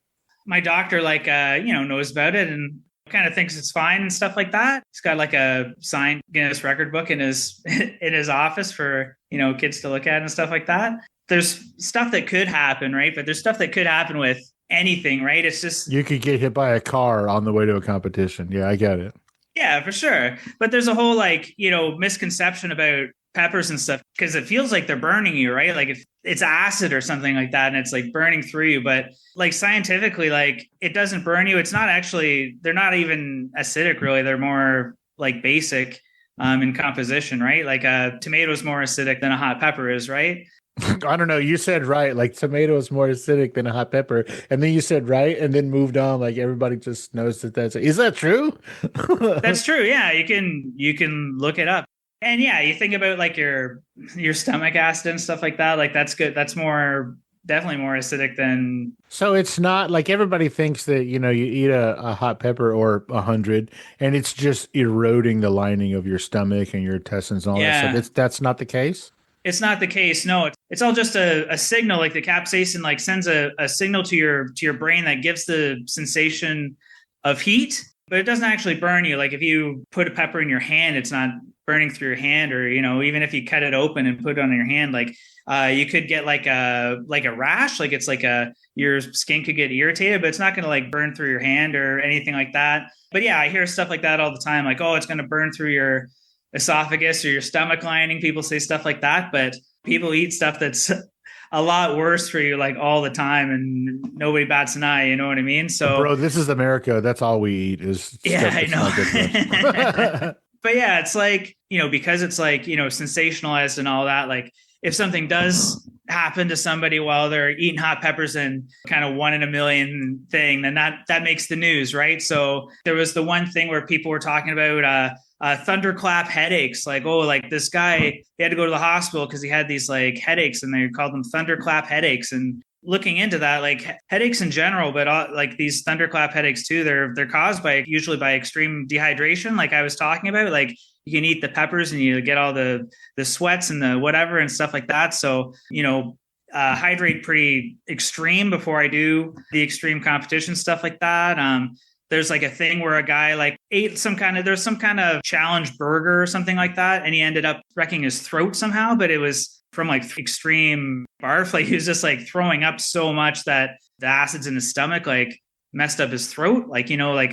My doctor, knows about it and kind of thinks it's fine and stuff like that. He's got like a signed Guinness record book in his office for, kids to look at and stuff like that. There's stuff that could happen, right? But there's stuff that could happen with anything, right? It's just, you could get hit by a car on the way to a competition. Yeah, I get it. Yeah, for sure. But there's a whole misconception about peppers and stuff because it feels like they're burning you, right? Like if it's acid or something like that and it's like burning through you, but like scientifically, like it doesn't burn you. It's not actually, they're not even acidic really. They're more like basic in composition, right? Like a tomato is more acidic than a hot pepper is, right? I don't know. You said right. Like tomato is more acidic than a hot pepper. And then you said right and then moved on. Like everybody just knows is that true? That's true. Yeah. You can look it up. And yeah, you think about like your stomach acid and stuff like that. Like that's good. That's definitely more acidic than. So it's not like everybody thinks that, you eat a hot pepper or 100 and it's just eroding the lining of your stomach and your intestines and all that stuff. That's not the case? It's not the case. No, it's all just a signal. Like the capsaicin like sends a signal to your brain that gives the sensation of heat, but it doesn't actually burn you. Like if you put a pepper in your hand, it's not burning through your hand, or even if you cut it open and put it on your hand, like you could get like a rash, like it's like your skin could get irritated, but it's not going to like burn through your hand or anything like that. But yeah, I hear stuff like that all the time, like, oh, it's going to burn through your esophagus or your stomach lining. People say stuff like that, but people eat stuff that's a lot worse for you like all the time and nobody bats an eye, you know what I mean? So bro, this is America. That's all we eat is yeah, I know. But yeah, it's like, because it's like, sensationalized and all that, like if something does happen to somebody while they're eating hot peppers and kind of 1 in a million thing, then that makes the news, right? So there was the one thing where people were talking about thunderclap headaches, like, oh, like this guy, he had to go to the hospital because he had these like headaches and they called them thunderclap headaches. And looking into that, like headaches in general, but like these thunderclap headaches too, they're caused usually by extreme dehydration. Like I was talking about, like you can eat the peppers and you get all the sweats and the whatever and stuff like that. So, hydrate pretty extreme before I do the extreme competition stuff like that. There's like a thing where a guy like ate there's some kind of challenge burger or something like that. And he ended up wrecking his throat somehow, but it was from like extreme barf. Like he was just like throwing up so much that the acids in his stomach, like messed up his throat, like, like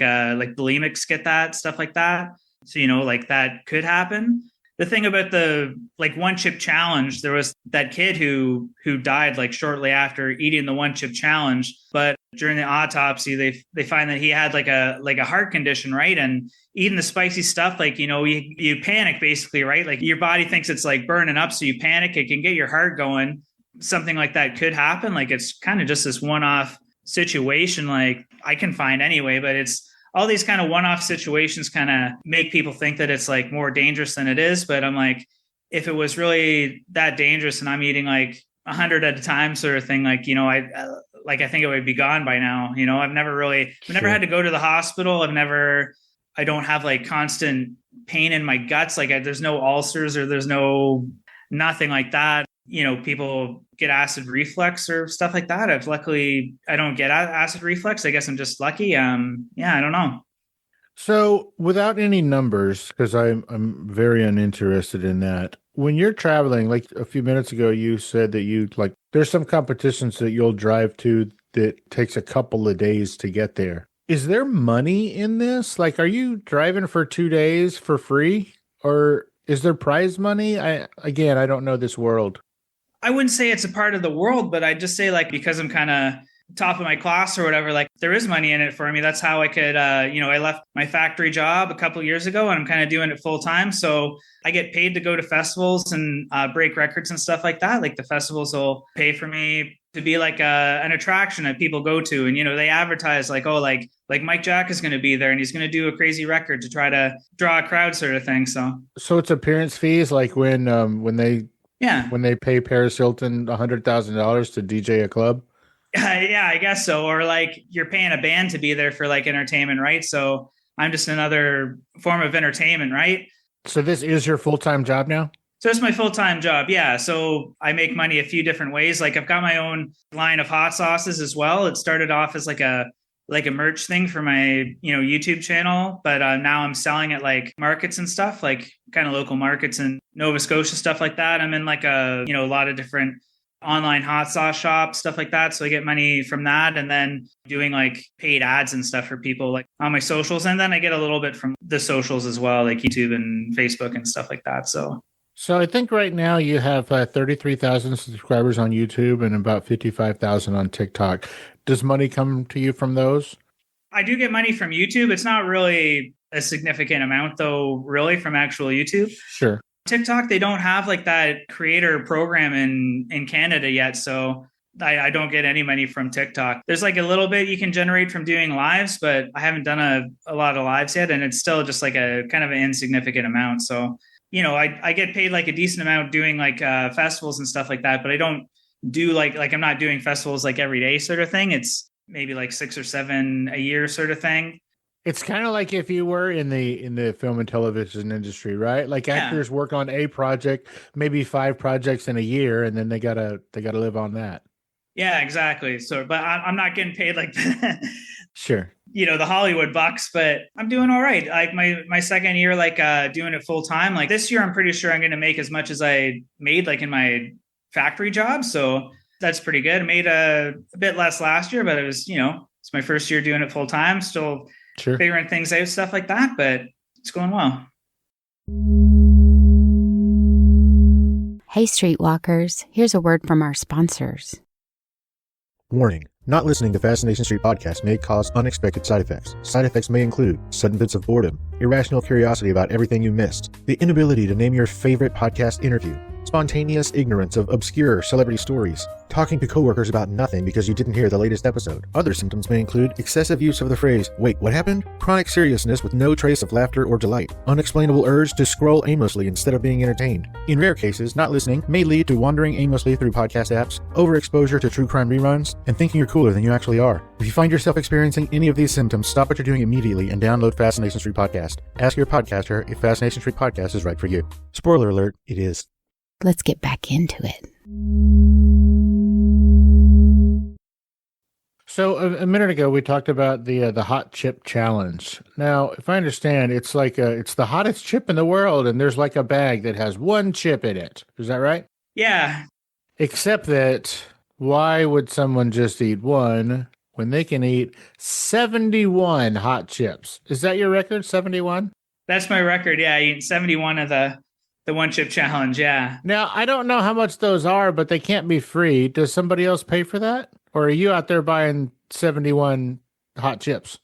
bulimics get that, stuff like that. So, like that could happen. The thing about the like one chip challenge, there was that kid who died like shortly after eating the one chip challenge. But during the autopsy, they find that he had like a heart condition, right? And eating the spicy stuff, like, you panic basically, right? Like your body thinks it's like burning up, so you panic. It can get your heart going. Something like that could happen. Like it's kind of just this one-off situation, like I can find anyway, but it's all these kind of one-off situations kind of make people think that it's like more dangerous than it is. But I'm like, if it was really that dangerous and I'm eating like 100 at a time sort of thing, like, I think it would be gone by now. I've never had to go to the hospital. I don't have like constant pain in my guts. Like there's no ulcers or there's nothing like that. People get acid reflux or stuff like that. Luckily, I don't get acid reflux. I guess I'm just lucky. I don't know. So without any numbers, because I'm very uninterested in that. When you're traveling, like a few minutes ago, you said that there's some competitions that you'll drive to that takes a couple of days to get there. Is there money in this? Like, are you driving for 2 days for free, or is there prize money? I don't know this world. I wouldn't say it's a part of the world, but I'd just say like, because I'm kind of top of my class or whatever, like there is money in it for me. That's how I could, I left my factory job a couple of years ago and I'm kind of doing it full time. So I get paid to go to festivals and break records and stuff like that. Like the festivals will pay for me to be like an attraction that people go to. And, they advertise like, oh, like Mike Jack is going to be there and he's going to do a crazy record to try to draw a crowd sort of thing. So it's appearance fees, like when they pay Paris Hilton $100,000 to DJ a club. Yeah, I guess so. Or like you're paying a band to be there for like entertainment, right? So I'm just another form of entertainment, right? So this is your full-time job now? So it's my full-time job. Yeah. So I make money a few different ways. Like I've got my own line of hot sauces as well. It started off as like a merch thing for my, YouTube channel. But now I'm selling at like markets and stuff, like kind of local markets in Nova Scotia, stuff like that. I'm in like a lot of different online hot sauce shops, stuff like that. So I get money from that, and then doing like paid ads and stuff for people like on my socials. And then I get a little bit from the socials as well, like YouTube and Facebook and stuff like that. So I think right now you have 33,000 subscribers on YouTube and about 55,000 on TikTok. Does money come to you from those? I do get money from YouTube. It's not really a significant amount though, really, from actual YouTube. Sure. TikTok, they don't have like that creator program in Canada yet. So I don't get any money from TikTok. There's like a little bit you can generate from doing lives, but I haven't done a lot of lives yet. And it's still just like a kind of an insignificant amount. So, I get paid like a decent amount doing like festivals and stuff like that, but I don't do like I'm not doing festivals like every day sort of thing. It's maybe like 6 or 7 a year sort of thing. It's kind of like if you were in the film and television industry, right? Like actors work on a project, maybe 5 projects in a year, and then they gotta live on that. Yeah, exactly. So, but I'm not getting paid like that. Sure. The Hollywood bucks, but I'm doing all right. Like my second year, like doing it full time. Like this year, I'm pretty sure I'm going to make as much as I made like in my factory job. So that's pretty good. I made a bit less last year, but it was, it's my first year doing it full time. Still figuring things out, stuff like that, but it's going well. Hey, Streetwalkers, here's a word from our sponsors. Warning. Not listening to Fascination Street podcast may cause unexpected side effects. Side effects may include sudden fits of boredom, irrational curiosity about everything you missed, the inability to name your favorite podcast interview, spontaneous ignorance of obscure celebrity stories, talking to coworkers about nothing because you didn't hear the latest episode. Other symptoms may include excessive use of the phrase, "Wait, what happened?" Chronic seriousness with no trace of laughter or delight, unexplainable urge to scroll aimlessly instead of being entertained. In rare cases, not listening may lead to wandering aimlessly through podcast apps, overexposure to true crime reruns, and thinking you're cooler than you actually are. If you find yourself experiencing any of these symptoms, stop what you're doing immediately and download Fascination Street Podcast. Ask your podcaster if Fascination Street Podcast is right for you. Spoiler alert, it is. Let's get back into it. So a minute ago, we talked about the hot chip challenge. Now, if I understand, it's like it's the hottest chip in the world, and there's like a bag that has 1 chip in it. Is that right? Yeah. Except that, why would someone just eat 1 when they can eat 71 hot chips. Is that your record, 71? That's my record. Yeah, eating 71 of the one chip challenge. Yeah. Now, I don't know how much those are, but they can't be free. Does somebody else pay for that? Or are you out there buying 71 hot chips?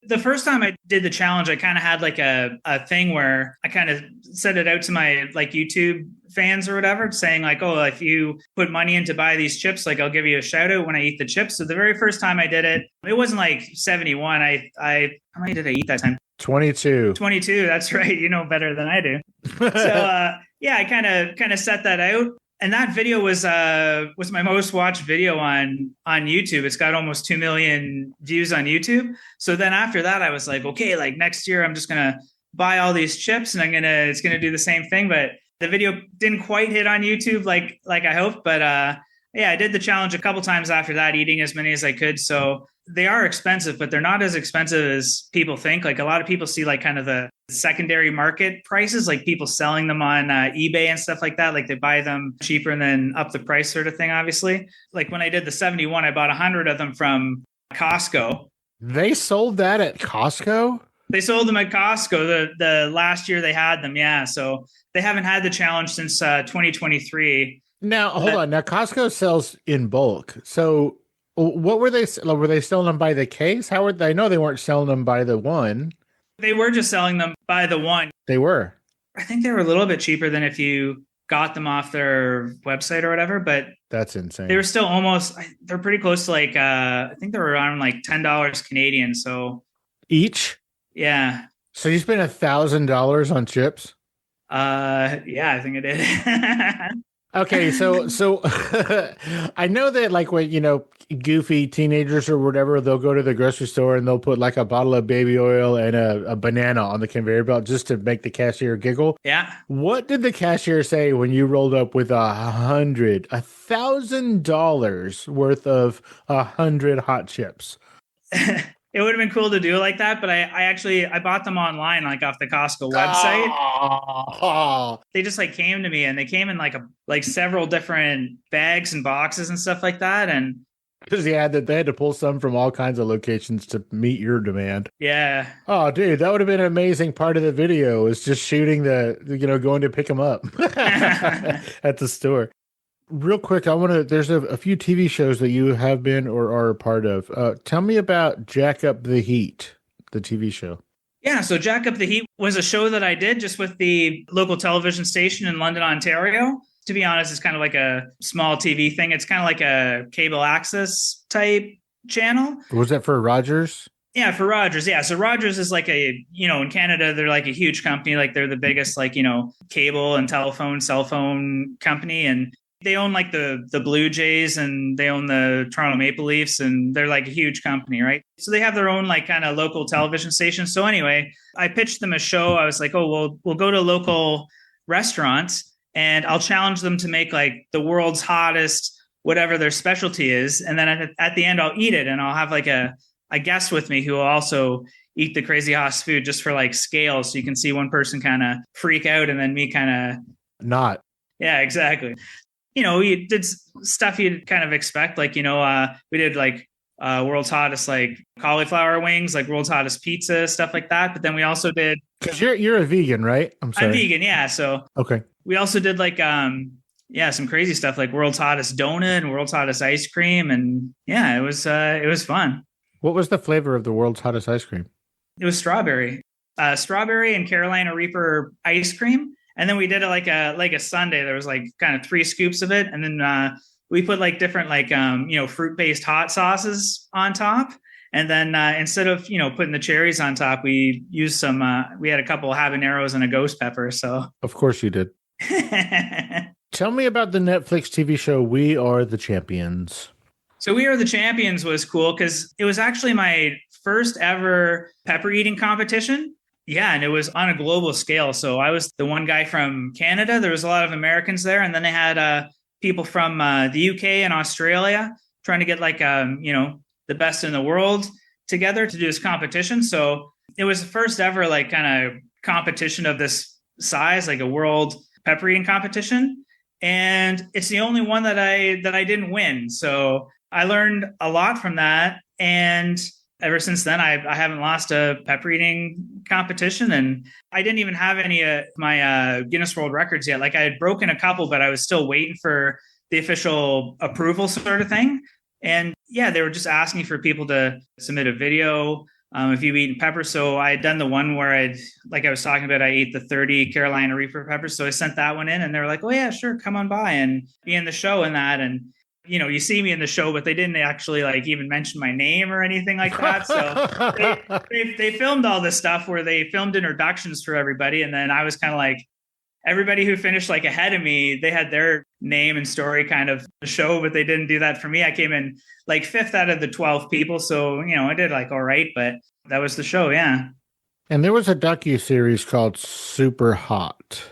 The first time I did the challenge, I kind of had like a thing where I kind of sent it out to my like YouTube fans or whatever, saying like, oh, if you put money in to buy these chips, like I'll give you a shout out when I eat the chips. So the very first time I did it, it wasn't like 71. How many did I eat that time? 22. 22. That's right. You know better than I do. So yeah, I kind of set that out. And that video was my most watched video on YouTube. It's got almost 2 million views on YouTube. So then after that, I was like, okay, like next year I'm just gonna buy all these chips and it's gonna do the same thing. But the video didn't quite hit on YouTube like I hoped. But yeah, I did the challenge a couple times after that, eating as many as I could. So they are expensive, but they're not as expensive as people think. Like a lot of people see like kind of the secondary market prices, like people selling them on eBay and stuff like that. Like they buy them cheaper and then up the price sort of thing, obviously. Like when I did the 71, I bought 100 of them from Costco. They sold that at Costco? They sold them at Costco the last year they had them. Yeah. So they haven't had the challenge since 2023. Now, hold on. Now, Costco sells in bulk. So what were they selling them by the case? How were they? I know they weren't selling them by the one. They were just selling them by the one. They were. I think they were a little bit cheaper than if you got them off their website or whatever, but that's insane. They were still they're pretty close to like, I think they were around like $10 Canadian. So each? Yeah. So you spent $1,000 on chips? Yeah, I think I did. Okay, so I know that like when, goofy teenagers or whatever, they'll go to the grocery store and they'll put like a bottle of baby oil and a banana on the conveyor belt just to make the cashier giggle. Yeah. What did the cashier say when you rolled up with $1,000 worth of 100 hot chips? It would have been cool to do it like that, but I bought them online, like off the Costco website. Oh. They just like came to me, and they came in like several different bags and boxes and stuff like that. And because they had to pull some from all kinds of locations to meet your demand. Yeah. Oh, dude, that would have been an amazing part of the video, is just shooting going to pick them up at the store. Real quick, there's a few TV shows that you have been or are a part of. Tell me about Jack Up the Heat, the TV show. Yeah, so Jack Up the Heat was a show that I did just with the local television station in London, Ontario. To be honest, it's kind of like a small TV thing. It's kind of like a cable access type channel. Was that for Rogers? Yeah, for Rogers. Yeah. So Rogers is like in Canada, they're like a huge company. Like they're the biggest, cable and telephone, cell phone company. And they own like the Blue Jays, and they own the Toronto Maple Leafs, and they're like a huge company, right? So they have their own like kind of local television station. So anyway, I pitched them a show. I was like, oh, we'll go to local restaurants and I'll challenge them to make like the world's hottest, whatever their specialty is. And then at the end, I'll eat it, and I'll have like a guest with me who will also eat the crazy hot food, just for like scale. So you can see one person kind of freak out and then me kind of not. Yeah, exactly. We did stuff you'd kind of expect. Like, we did like world's hottest like cauliflower wings, like world's hottest pizza, stuff like that. But then we also did, because you're a vegan, right? I'm vegan, yeah. So okay, we also did like some crazy stuff like world's hottest donut and world's hottest ice cream, and yeah, it was fun. What was the flavor of the world's hottest ice cream? It was strawberry and Carolina Reaper ice cream. And then we did it like a sundae. There was like kind of 3 scoops of it. And then we put like different fruit-based hot sauces on top. And then instead of, putting the cherries on top, we used we had a couple of habaneros and a ghost pepper. So of course you did. Tell me about the Netflix TV show, We Are the Champions. So We Are the Champions was cool because it was actually my first ever pepper eating competition. Yeah, and it was on a global scale. So I was the one guy from Canada. There was a lot of Americans there. And then they had people from the UK and Australia trying to get the best in the world together to do this competition. So it was the first ever kind of competition of this size, like a world pepper eating competition. And it's the only one that I didn't win. So I learned a lot from that. And ever since then, I haven't lost a pepper eating competition. And I didn't even have any of my Guinness World Records yet. Like I had broken a couple, but I was still waiting for the official approval sort of thing. And yeah, they were just asking for people to submit a video if you've eaten peppers. So I had done the one where like I was talking about, I ate the 30 Carolina Reaper peppers. So I sent that one in and they were like, oh yeah, sure, come on by and be in the show and that. And you see me in the show, but they didn't actually like even mention my name or anything like that. So they filmed all this stuff where they filmed introductions for everybody. And then I was kind of like, everybody who finished like ahead of me, they had their name and story kind of the show, but they didn't do that for me. I came in like 5th out of the 12 people. So, I did like all right, but that was the show. Yeah. And there was a docu-series called Super Hot.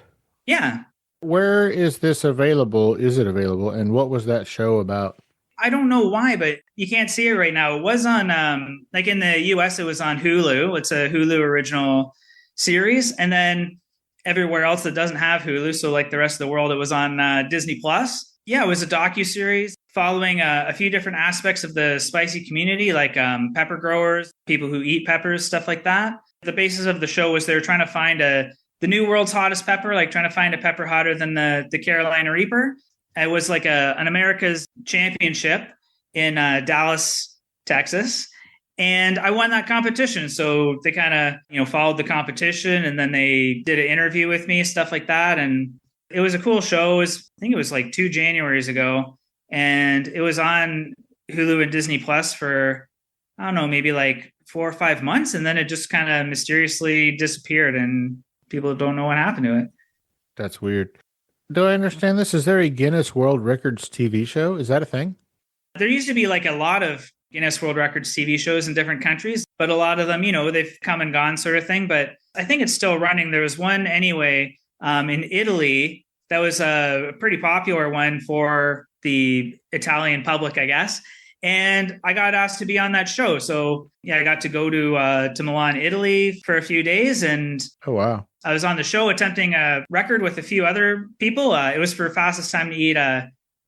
Yeah. Where is this available? Is it available? And what was that show about? I don't know why, but you can't see it right now. It was on, like in the US, it was on Hulu. It's a Hulu original series. And then everywhere else that doesn't have Hulu, so like the rest of the world, it was on Disney Plus. Yeah, it was a docu-series following a few different aspects of the spicy community, like pepper growers, people who eat peppers, stuff like that. The basis of the show was they were trying to find the new world's hottest pepper, like trying to find a pepper hotter than the Carolina Reaper. It was like an America's championship in Dallas, Texas. And I won that competition. So they kind of, followed the competition and then they did an interview with me, stuff like that. And it was a cool show. I think it was like 2 Januaries ago. And it was on Hulu and Disney Plus for, I don't know, maybe like 4 or 5 months. And then it just kind of mysteriously disappeared and people don't know what happened to it. That's weird. Do I understand this? Is there a Guinness World Records TV show? Is that a thing? There used to be like a lot of Guinness World Records TV shows in different countries, but a lot of them, they've come and gone sort of thing. But I think it's still running. There was one anyway in Italy that was a pretty popular one for the Italian public, I guess. And I got asked to be on that show. So yeah, I got to go to Milan, Italy for a few days. And oh, wow. I was on the show attempting a record with a few other people. It was for fastest time to eat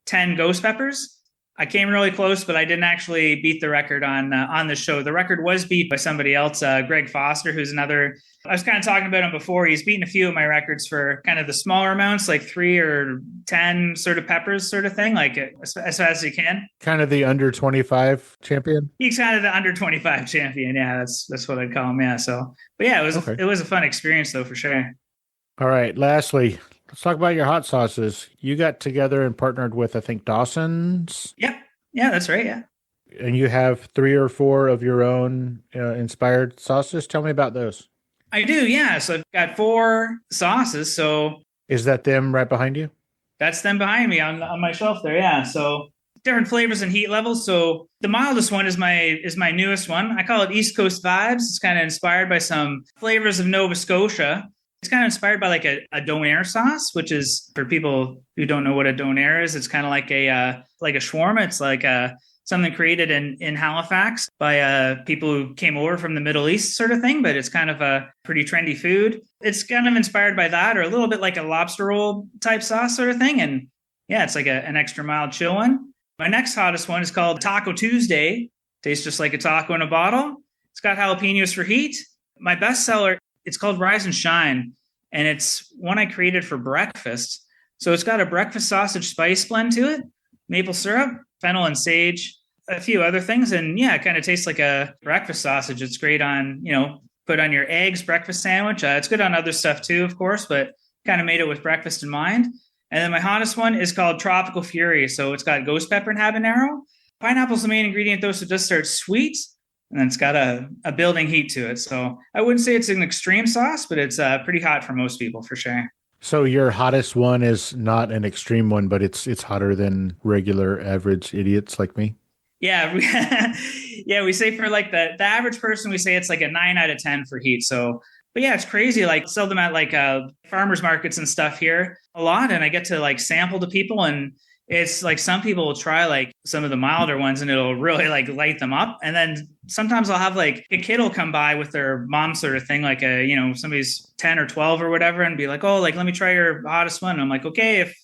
10 ghost peppers. I came really close, but I didn't actually beat the record on the show. The record was beat by somebody else, Greg Foster, who's another. I was kind of talking about him before. He's beaten a few of my records for kind of the smaller amounts, like 3 or 10 sort of peppers sort of thing, like as fast as you can. Kind of the under 25 champion? He's kind of the under 25 champion. Yeah, that's what I'd call him. Yeah. So, but yeah, it was a fun experience though, for sure. All right. Lastly, let's talk about your hot sauces. You got together and partnered with, I think, Dawson's. Yeah. Yeah, that's right. Yeah. And you have 3 or 4 of your own inspired sauces. Tell me about those. I do. Yeah. So I've got 4 sauces. So is that them right behind you? That's them behind me on my shelf there. Yeah. So different flavors and heat levels. So the mildest one is my newest one. I call it East Coast Vibes. It's kind of inspired by some flavors of Nova Scotia. It's kind of inspired by like a donair sauce, which is, for people who don't know what a donair is, it's kind of like a shawarma. It's like something created in Halifax by people who came over from the Middle East sort of thing, but it's kind of a pretty trendy food. It's kind of inspired by that, or a little bit like a lobster roll type sauce sort of thing. And yeah, it's like an extra mild chill one. My next hottest one is called Taco Tuesday. Tastes just like a taco in a bottle. It's got jalapenos for heat. My bestseller, it's called Rise and Shine, and it's one I created for breakfast. So it's got a breakfast sausage spice blend to it, maple syrup, fennel and sage, a few other things. And yeah, it kind of tastes like a breakfast sausage. It's great on, put on your eggs, breakfast sandwich. It's good on other stuff too, of course, but kind of made it with breakfast in mind. And then my hottest one is called Tropical Fury. So it's got ghost pepper and habanero. Pineapple's the main ingredient though, so it just starts sweet. And then it's got a building heat to it. So I wouldn't say it's an extreme sauce, but it's pretty hot for most people for sure. So your hottest one is not an extreme one, but it's hotter than regular average idiots like me? Yeah. Yeah, we say for like the average person, we say it's like a 9 out of 10 for heat. So, but yeah, it's crazy. Like sell them at like farmers markets and stuff here a lot. And I get to like sample to people, and it's like some people will try like some of the milder ones and it'll really like light them up. And then sometimes I'll have like a kid will come by with their mom sort of thing, like somebody's 10 or 12 or whatever, and be like, oh, like, let me try your hottest one. And I'm like, okay, if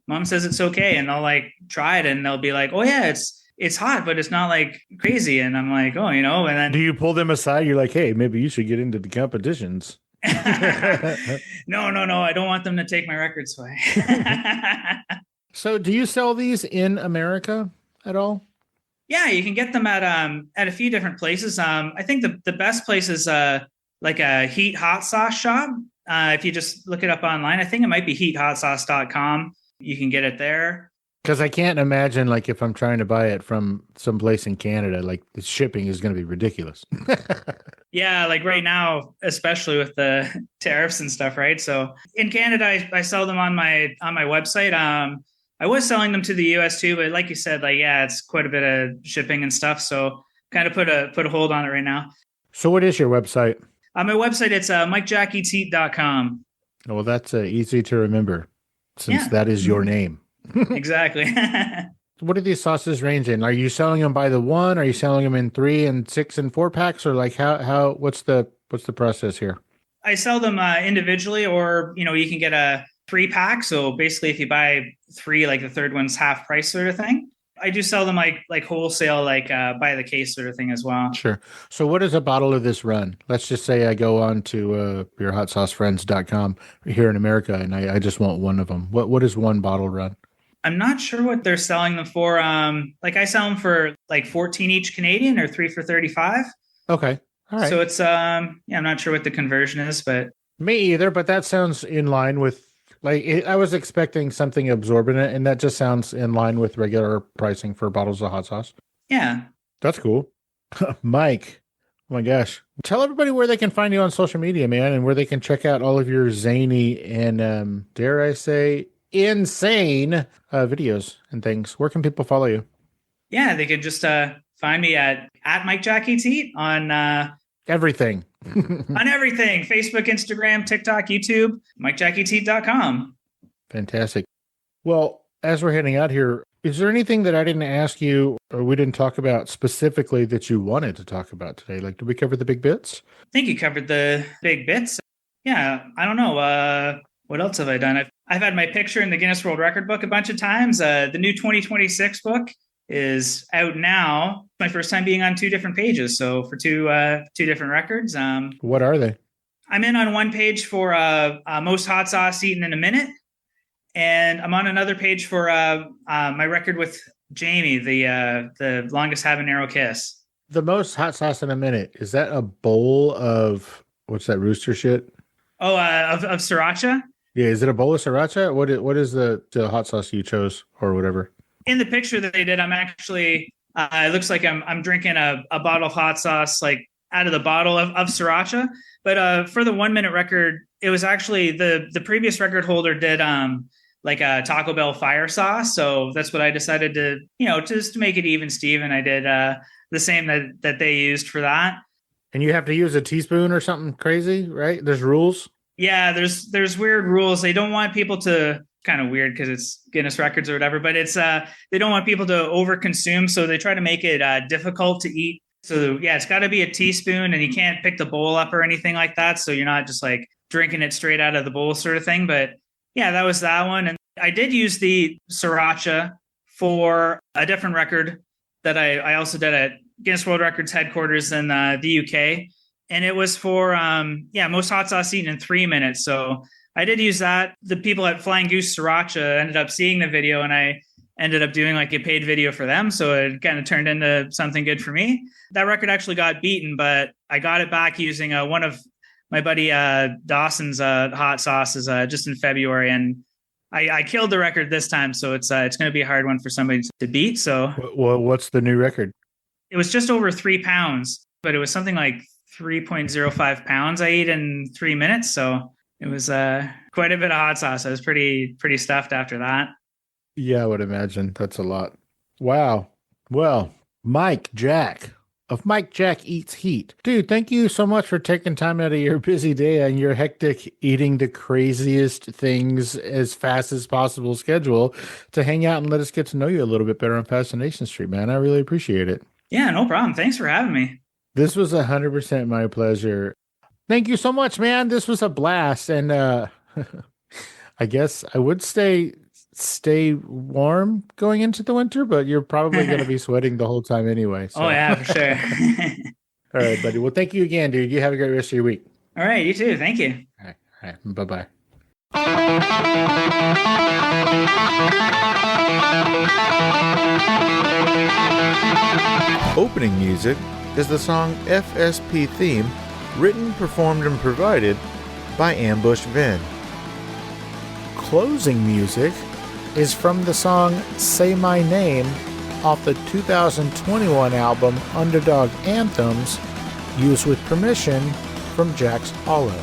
mom says it's okay. And they'll like try it and they'll be like, oh yeah, it's hot, but it's not like crazy. And I'm like, oh, and then Do you pull them aside? You're like, hey, maybe you should get into the competitions. no, I don't want them to take my records away. So do you sell these in America at all? Yeah, you can get them at a few different places. I think the best place is like a Heat Hot Sauce shop. If you just look it up online, I think it might be heathotsauce.com. You can get it there. Because I can't imagine, like, if I'm trying to buy it from someplace in Canada, like, the shipping is going to be ridiculous. Yeah, like right now, especially with the tariffs and stuff, right? So in Canada, I sell them on my website. I was selling them to the US too, but like you said, like, yeah, it's quite a bit of shipping and stuff. So kind of put a hold on it right now. So what is your website? On my website, it's MikeJackEatsHeat.com. Well, that's easy to remember since that is your name. Exactly. What do these sauces range in? Are you selling them by the one? Are you selling them in 3 and 6 and 4 packs? Or like what's the process here? I sell them individually, or, you can get a 3-pack. So basically if you buy 3, like the third one's half price sort of thing. I do sell them like wholesale, like by the case sort of thing as well. Sure. So what does a bottle of this run? Let's just say I go on to yourhotsaucefriends.com here in America and I just want one of them. What does one bottle run? I'm not sure what they're selling them for. Like I sell them for like 14 each Canadian, or 3 for 35. Okay. All right. So it's I'm not sure what the conversion is, but me either, but that sounds in line with, like, I was expecting something absorbent, and that just sounds in line with regular pricing for bottles of hot sauce. Yeah. That's cool. Mike, oh my gosh. Tell everybody where they can find you on social media, man, and where they can check out all of your zany and, dare I say, insane videos and things. Where can people follow you? Yeah, they could just find me at MikeJackEatsHeat on everything. On everything. Facebook, Instagram, TikTok, YouTube, MikeJackEatsHeat.com. Fantastic. Well, as we're heading out here, is there anything that I didn't ask you or we didn't talk about specifically that you wanted to talk about today? Like, did we cover the big bits? I think you covered the big bits. Yeah, I don't know. What else have I done? I've had my picture in the Guinness World Record book a bunch of times. The new 2026 book is out now. My first time being on 2 different pages. So for two different records. What are they? I'm in on one page for most hot sauce eaten in a minute. And I'm on another page for my record with Jamie, the longest habanero kiss. The most hot sauce in a minute. Is that a bowl of, what's that rooster shit? Oh, of sriracha? Yeah, is it a bowl of sriracha? What is the hot sauce you chose or whatever? In the picture that they did, I'm actually, it looks like I'm drinking a bottle of hot sauce, like out of the bottle of sriracha. But for the 1 minute record, it was actually the previous record holder did like a Taco Bell fire sauce. So that's what I decided to, just to make it even, Steven. I did the same that they used for that. And you have to use a teaspoon or something crazy, right? There's rules. Yeah, there's weird rules. They don't want people to, kind of weird because it's Guinness records or whatever, but it's they don't want people to overconsume, so they try to make it difficult to eat. So yeah, it's got to be a teaspoon, and you can't pick the bowl up or anything like that, so you're not just like drinking it straight out of the bowl sort of thing. But yeah, that was that one. And I did use the sriracha for a different record that I also did at Guinness World Records headquarters in the UK, and it was for most hot sauce eaten in 3 minutes. So I did use that. The people at Flying Goose Sriracha ended up seeing the video, and I ended up doing like a paid video for them. So it kind of turned into something good for me. That record actually got beaten, but I got it back using one of my buddy Dawson's hot sauces just in February. And I killed the record this time. So it's going to be a hard one for somebody to beat. So what's the new record? It was just over 3 pounds, but it was something like 3.05 pounds I ate in 3 minutes. So it was quite a bit of hot sauce. I was pretty stuffed after that. Yeah, I would imagine. That's a lot. Wow. Well, Mike Jack of Mike Jack Eats Heat. Dude, thank you so much for taking time out of your busy day and your hectic eating the craziest things as fast as possible schedule to hang out and let us get to know you a little bit better on Fascination Street, man. I really appreciate it. Yeah, no problem. Thanks for having me. This was 100% my pleasure. Thank you so much, man. This was a blast. And I guess I would say stay warm going into the winter, but you're probably going to be sweating the whole time anyway. So. Oh, yeah, for sure. All right, buddy. Well, thank you again, dude. You have a great rest of your week. All right, you too. Thank you. All right. Bye-bye. Opening music is the song FSP Theme, written, performed, and provided by Ambush Vin. Closing music is from the song Say My Name off the 2021 album Underdog Anthems, used with permission from Jack's Hollow.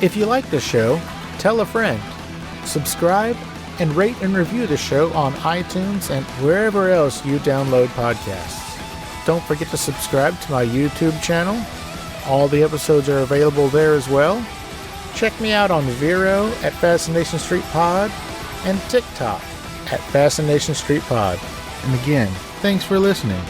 If you like the show, tell a friend. Subscribe and rate and review the show on iTunes and wherever else you download podcasts. Don't forget to subscribe to my YouTube channel. All the episodes are available there as well. Check me out on Vero at Fascination Street Pod and TikTok at Fascination Street Pod. And again, thanks for listening.